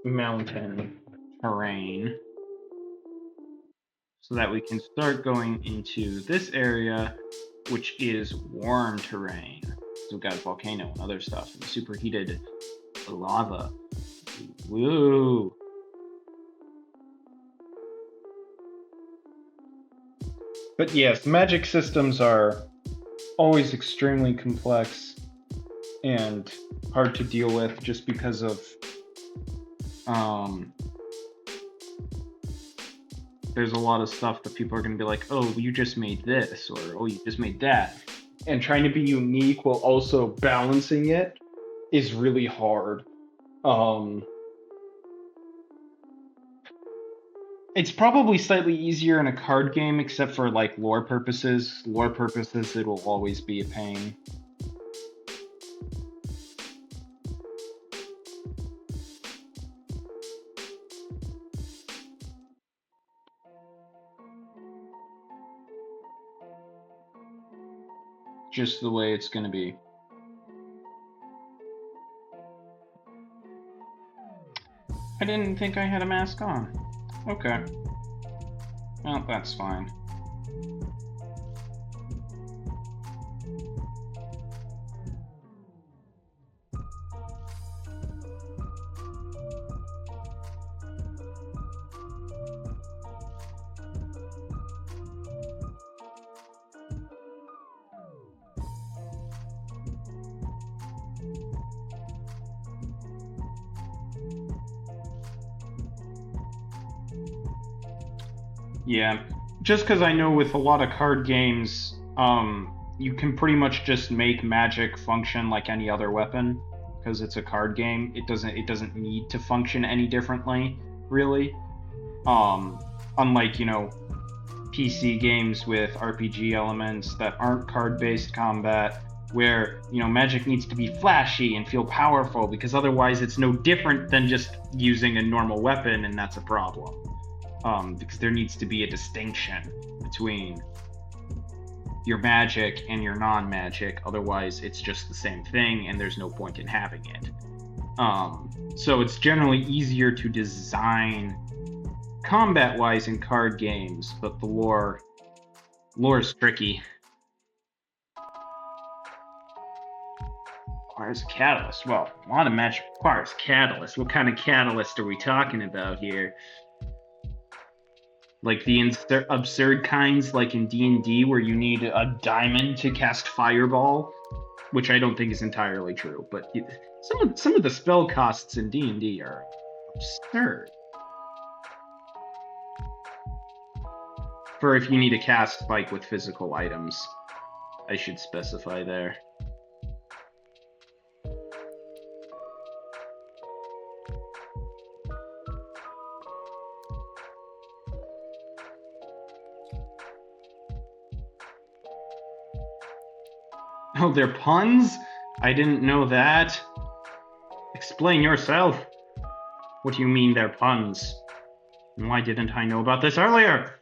mountain terrain, so that we can start going into this area, which is warm terrain. So we've got a volcano and other stuff, and superheated lava. Woo! But yes, magic systems are always extremely complex and hard to deal with just because of there's a lot of stuff that people are going to be like, oh, you just made this, or oh, you just made that. And trying to be unique while also balancing it is really hard. It's probably slightly easier in a card game, except for like lore purposes. Lore purposes, it will always be a pain. Just the way it's going to be. I didn't think I had a mask on. Okay. Well, that's fine. Yeah, just because I know with a lot of card games, you can pretty much just make magic function like any other weapon, because it's a card game. It doesn't need to function any differently, really. Unlike, you know, PC games with RPG elements that aren't card-based combat, where, you know, magic needs to be flashy and feel powerful, because otherwise it's no different than just using a normal weapon, and that's a problem. Because there needs to be a distinction between your magic and your non-magic, otherwise it's just the same thing and there's no point in having it. So it's generally easier to design combat-wise in card games, but the lore's tricky. Requires a catalyst. Well, a lot of magic requires catalyst. What kind of catalyst are we talking about here? Like the absurd kinds, like in D&D, where you need a diamond to cast Fireball, which I don't think is entirely true. But some of the spell costs in D&D are absurd. For if you need a cast spike with physical items, I should specify there. Oh, they're puns? I didn't know that. Explain yourself. What do you mean they're puns? And why didn't I know about this earlier?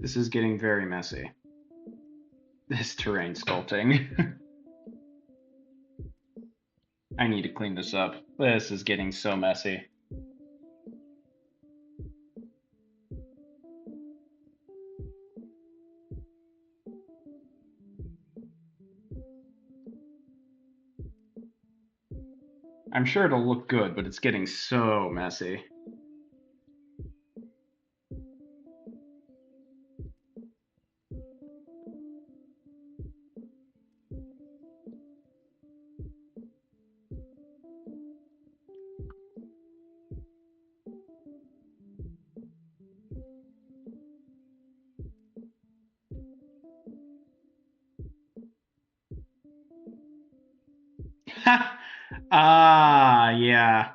This is getting very messy. This terrain sculpting. I need to clean this up. This is getting so messy. I'm sure it'll look good, but it's getting so messy. Ah, yeah.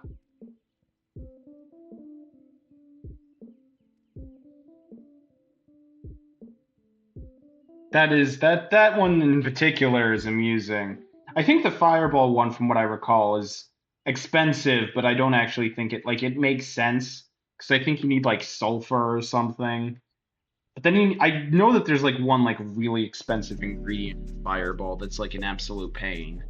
That one in particular is amusing. I think the Fireball one, from what I recall, is expensive, but I don't actually think it makes sense because I think you need like sulfur or something. But then I know that there's like one like really expensive ingredient in Fireball that's like an absolute pain.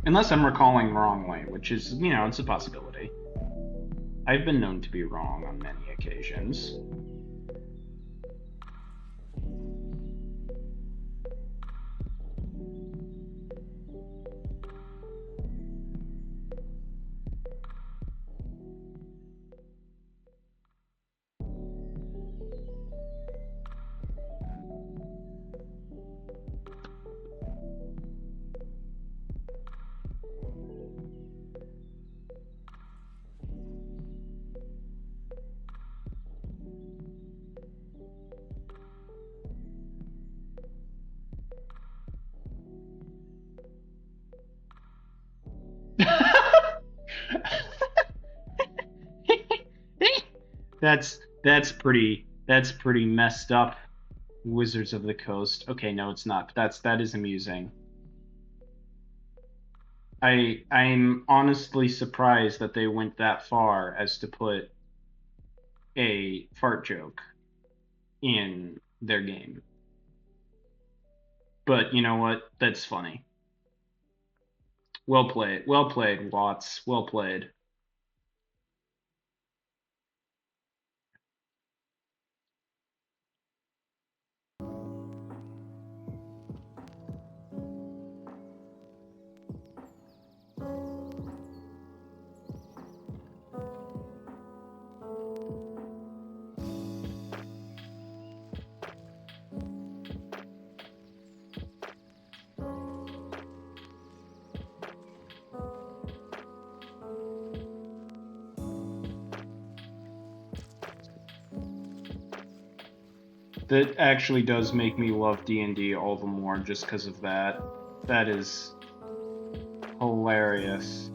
Unless I'm recalling wrongly, which is, it's a possibility. I've been known to be wrong on many occasions. That's pretty messed up. Wizards of the Coast. Okay, no, it's not. That is amusing. I'm honestly surprised that they went that far as to put a fart joke in their game. But you know what? That's funny. Well played. Well played, Watts. Well played. That actually does make me love D&D all the more just because of that. That is hilarious.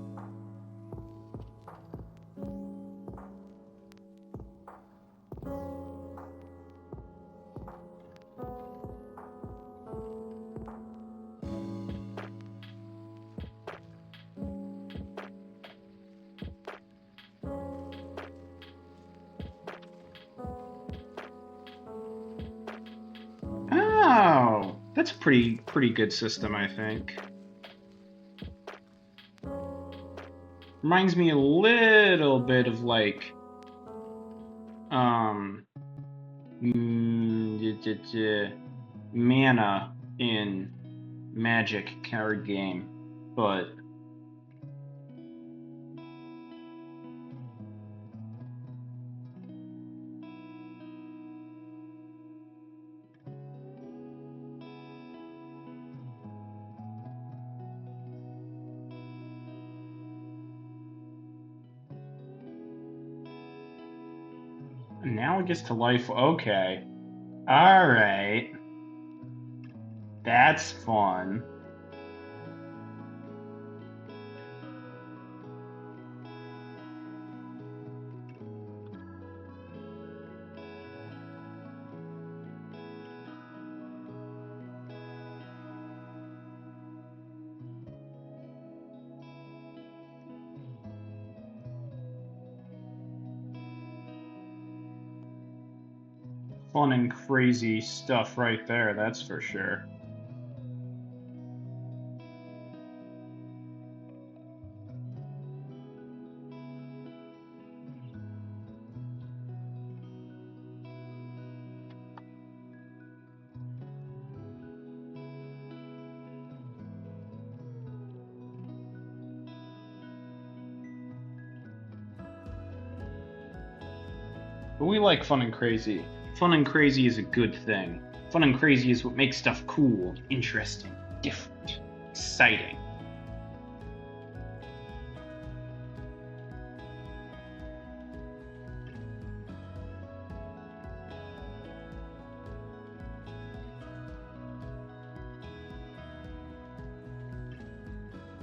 Oh, that's a pretty good system, I think. Reminds me a little bit of like mana in Magic card game, but now it gets to life. Okay. All right. That's fun. Fun and crazy stuff right there, that's for sure. But we like fun and crazy. Fun and crazy is a good thing. Fun and crazy is what makes stuff cool, interesting, different, exciting.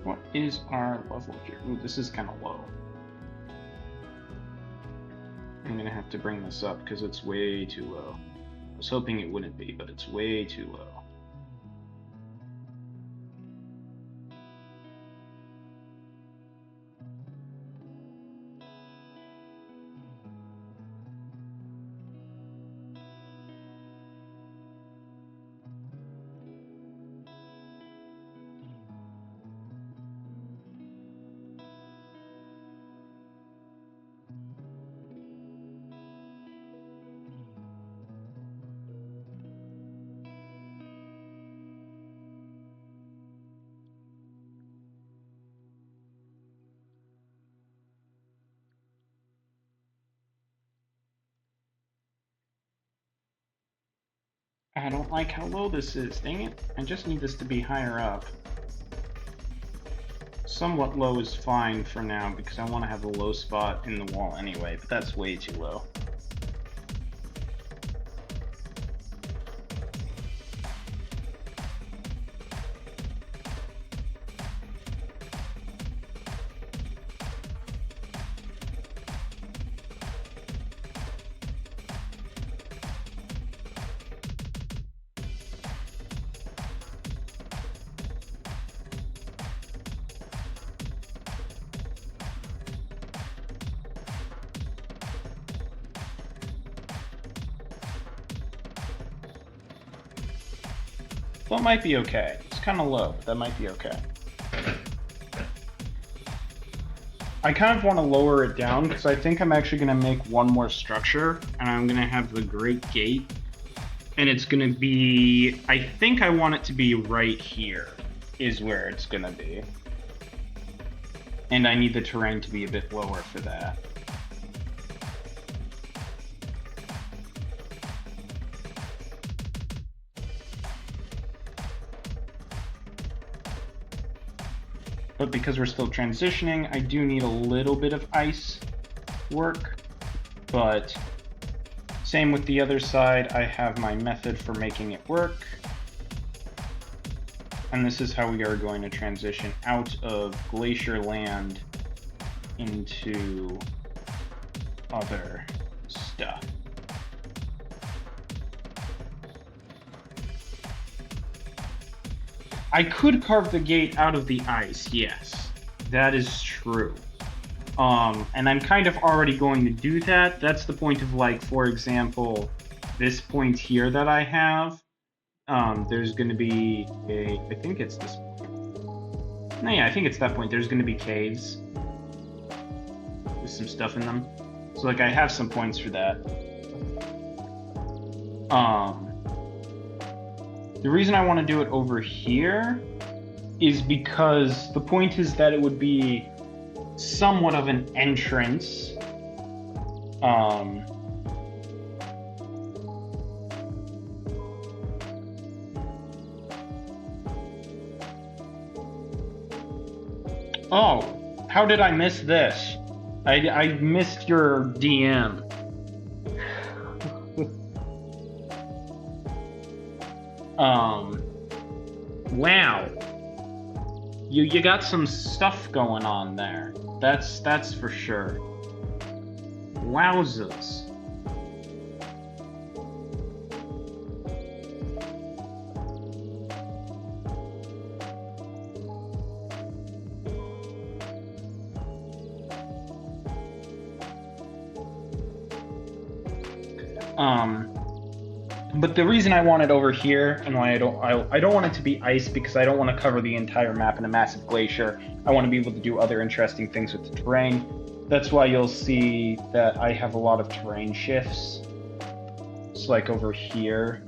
What is our level here? Ooh, this is kind of low. I'm gonna have to bring this up because it's way too low. I was hoping it wouldn't be, but it's way too low. I don't like how low this is, dang it. I just need this to be higher up. Somewhat low is fine for now because I want to have a low spot in the wall anyway, but that's way too low. That might be okay. It's kind of low, but that might be okay. I kind of want to lower it down because I think I'm actually going to make one more structure, and I'm going to have the Great Gate, and it's going to be, I think I want it to be right here is where it's going to be. And I need the terrain to be a bit lower for that. But because we're still transitioning, I do need a little bit of ice work, but Same with the other side, I have my method for making it work. And this is how we are going to transition out of glacier land into other stuff. I could carve the gate out of the ice, yes, that is true. And I'm kind of already going to do that. That's the point of, like, for example, this point here that I have. There's going to be I think it's this point. No, yeah, I think it's that point. There's going to be caves with some stuff in them. So, like, I have some points for that. The reason I want to do it over here is because the point is that it would be somewhat of an entrance. Oh, how did I miss this? I missed your DM. Wow. You got some stuff going on there. That's for sure. Wowzers. But the reason I want it over here and why I don't want it to be ice, because I don't want to cover the entire map in a massive glacier. I want to be able to do other interesting things with the terrain. That's why you'll see that I have a lot of terrain shifts. It's like over here,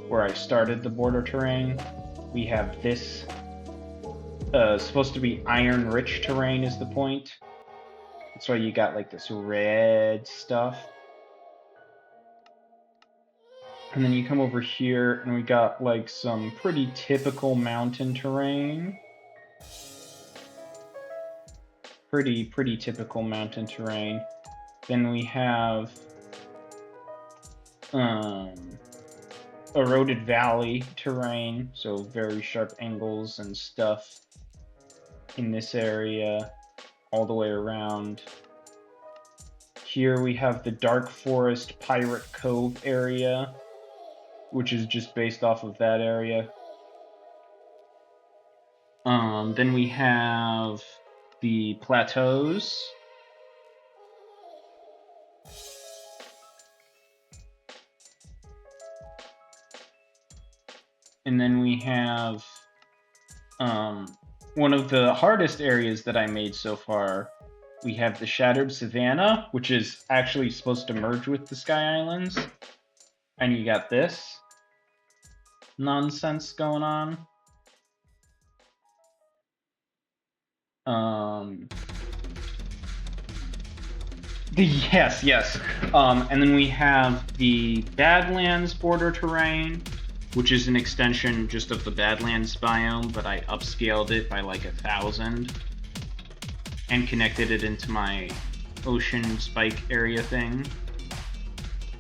where I started the border terrain. We have this supposed to be iron-rich terrain is the point. That's why you got like this red stuff. And then you come over here, and we got like some pretty typical mountain terrain. Pretty typical mountain terrain. Then we have eroded valley terrain, so very sharp angles and stuff in this area, all the way around. Here we have the Dark Forest Pirate Cove area, which is just based off of that area. Then we have the plateaus. And then we have one of the hardest areas that I made so far. We have the Shattered Savannah, which is actually supposed to merge with the Sky Islands. And you got this nonsense going on. Yes. And then we have the Badlands border terrain, which is an extension just of the Badlands biome, but I upscaled it by like 1,000 and connected it into my ocean spike area thing.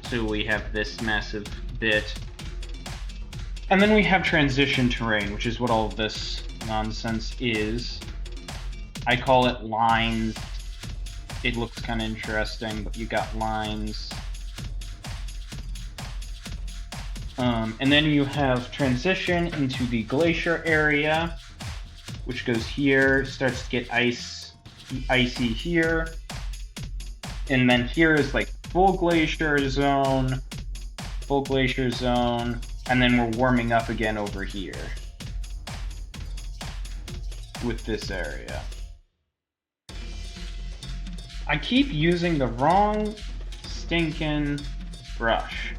So we have this massive bit. And then we have transition terrain, which is what all of this nonsense is. I call it lines. It looks kind of interesting, but you got lines. And then you have transition into the glacier area, which goes here, starts to get icy here. And then here is like full glacier zone, and then we're warming up again over here with this area. I keep using the wrong stinking brush.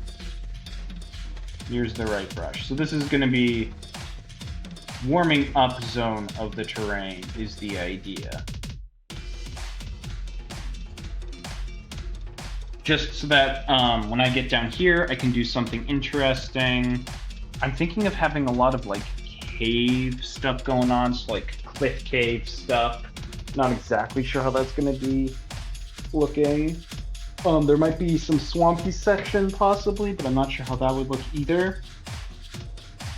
Here's the right brush. So this is going to be warming up zone of the terrain is the idea. Just so that when I get down here, I can do something interesting. I'm thinking of having a lot of like cave stuff going on, so like cliff cave stuff. Not exactly sure how that's going to be looking. There might be some swampy section possibly, but I'm not sure how that would look either.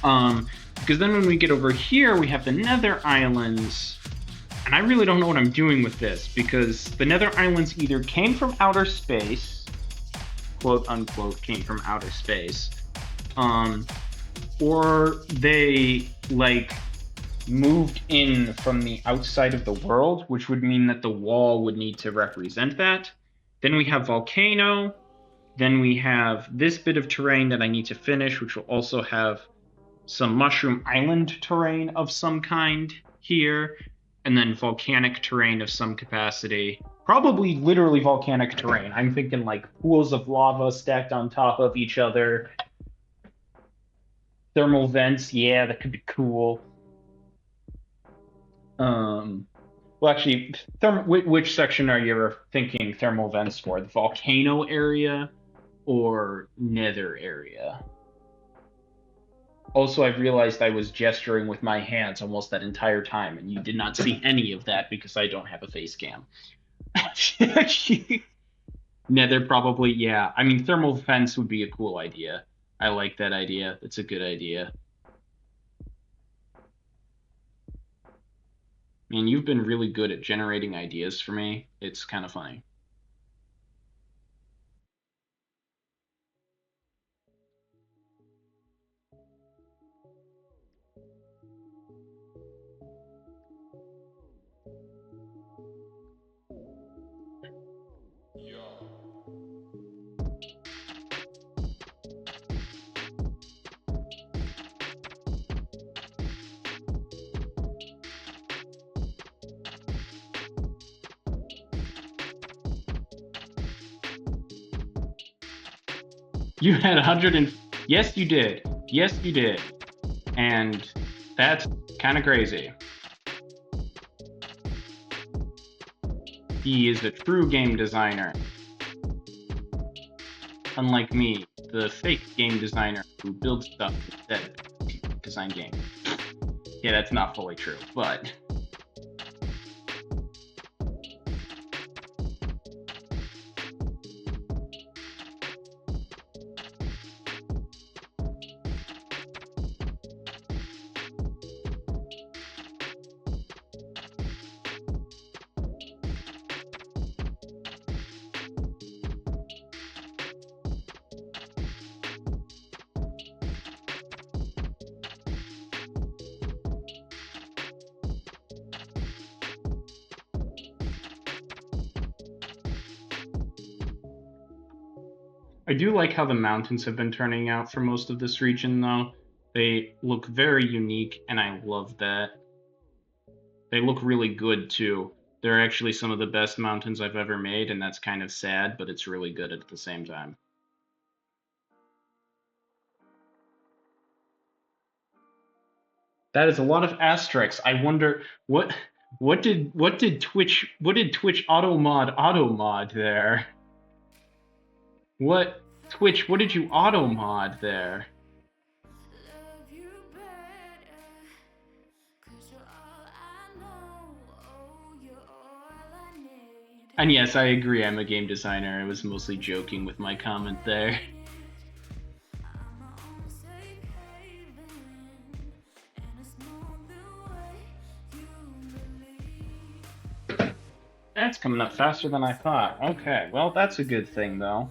Because then when we get over here, we have the Nether Islands, and I really don't know what I'm doing with this, because the Nether Islands either came from outer space, quote unquote, came from outer space, or they, like, moved in from the outside of the world, which would mean that the wall would need to represent that. Then we have volcano. Then we have this bit of terrain that I need to finish, which will also have some mushroom island terrain of some kind here, and then volcanic terrain of some capacity. Probably literally volcanic terrain. I'm thinking like pools of lava stacked on top of each other. Thermal vents, yeah, that could be cool. Well, actually, which section are you thinking thermal vents for? The volcano area or nether area? Also, I've realized I was gesturing with my hands almost that entire time, and you did not see any of that because I don't have a face cam. Nether, probably, yeah. I mean, thermal vents would be a cool idea. I like that idea. It's a good idea. Man, you've been really good at generating ideas for me. It's kind of funny. You had 100 and yes, you did. Yes, you did. And that's kind of crazy. He is a true game designer. Unlike me, the fake game designer who builds stuff that design games. Yeah, that's not fully true, but I do like how the mountains have been turning out for most of this region, though. They look very unique, and I love that. They look really good, too. They're actually some of the best mountains I've ever made, and that's kind of sad, but it's really good at the same time. That is a lot of asterisks. I wonder what did Twitch auto mod there? What Twitch, what did you auto mod there? And yes, I agree, I'm a game designer. I was mostly joking with my comment there. That's coming up faster than I thought. Okay, well, that's a good thing, though.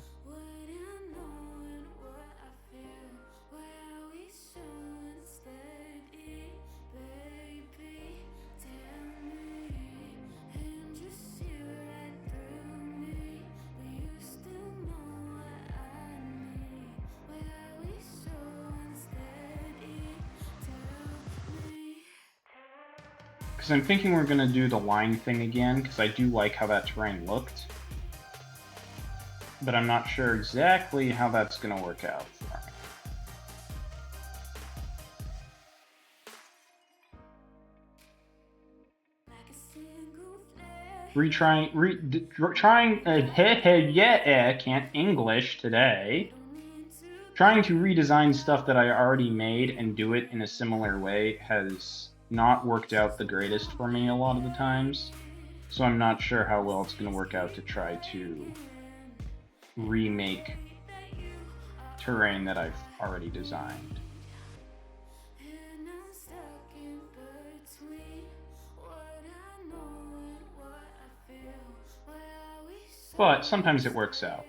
Because I'm thinking we're going to do the line thing again, because I do like how that terrain looked. But I'm not sure exactly how that's going to work out for me. Can't English today. Trying to redesign stuff that I already made and do it in a similar way has not worked out the greatest for me a lot of the times. So I'm not sure how well it's going to work out to try to remake terrain that I've already designed. But sometimes it works out.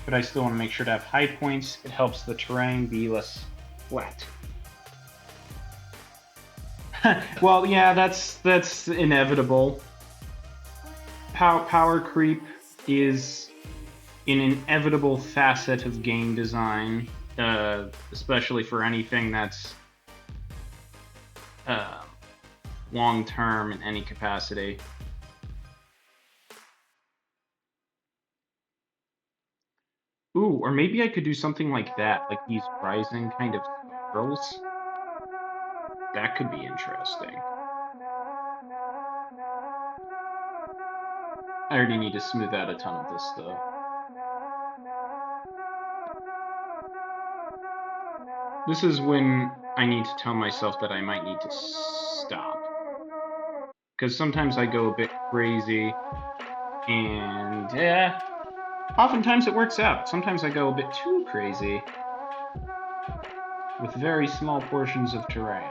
But I still want to make sure to have high points. It helps the terrain be less flat. Well, yeah, that's inevitable. Power creep is an inevitable facet of game design, especially for anything that's long-term in any capacity. Ooh, or maybe I could do something like that, like these rising kind of spirals. That could be interesting. I already need to smooth out a ton of this, though. This is when I need to tell myself that I might need to stop. Because sometimes I go a bit crazy, and oftentimes it works out. Sometimes I go a bit too crazy with very small portions of terrain.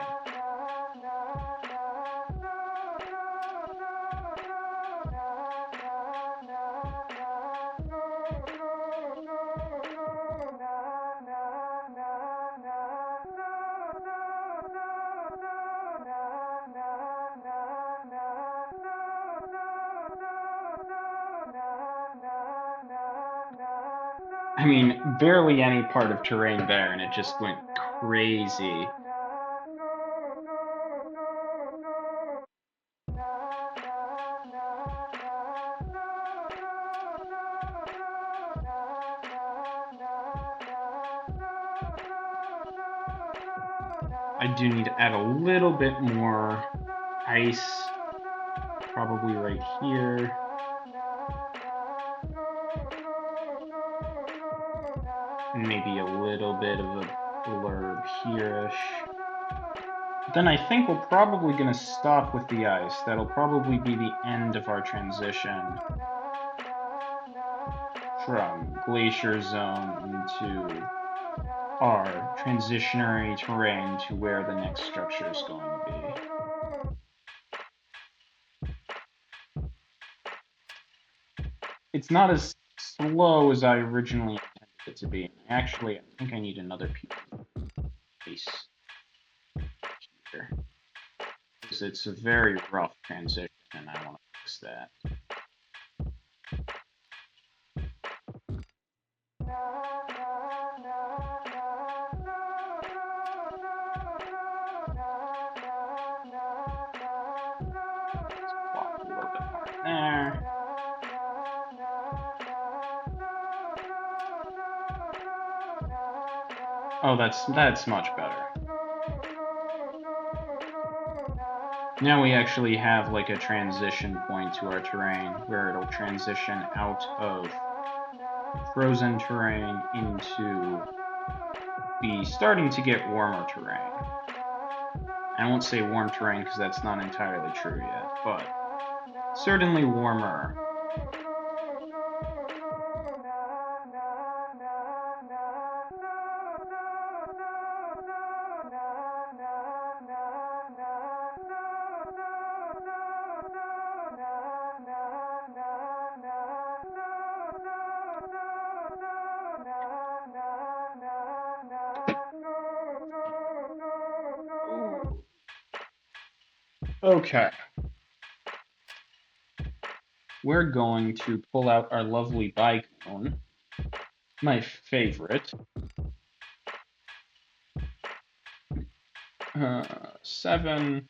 I mean, barely any part of terrain there, and it just went crazy. I do need to add a little bit more ice, probably right here. Maybe a little bit of a blurb here-ish. Then I think we're probably going to stop with the ice. That'll probably be the end of our transition from Glacier Zone into our transitionary terrain to where the next structure is going to be. It's not as slow as I originally intended it to be. Actually, I think I need another piece here. Because it's a very rough transition, and I want to fix that. Swap a little bit more in there. Oh, that's much better. Now we actually have like a transition point to our terrain where it'll transition out of frozen terrain into the starting to get warmer terrain. I won't say warm terrain because that's not entirely true yet, but certainly warmer. Okay. We're going to pull out our lovely bicone, my favorite. 7.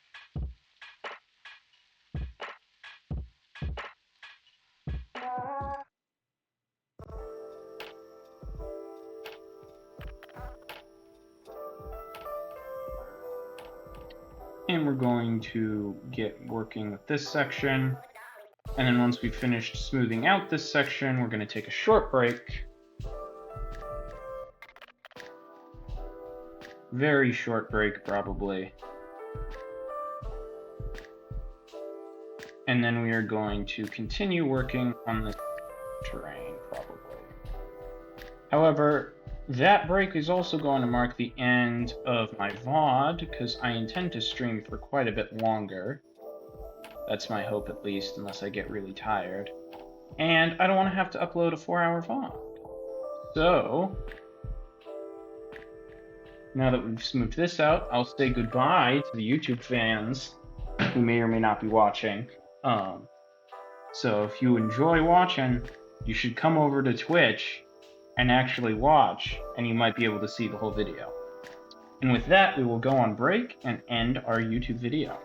And we're going to get working with this section. And then once we've finished smoothing out this section, we're going to take a short break. Very short break, probably. And then we are going to continue working on the terrain, probably. However, that break is also going to mark the end of my VOD, because I intend to stream for quite a bit longer. That's my hope, at least, unless I get really tired. And I don't want to have to upload a 4-hour VOD. So, now that we've smoothed this out, I'll say goodbye to the YouTube fans who may or may not be watching. So if you enjoy watching, you should come over to Twitch and actually watch, and you might be able to see the whole video. And with that, we will go on break and end our YouTube video.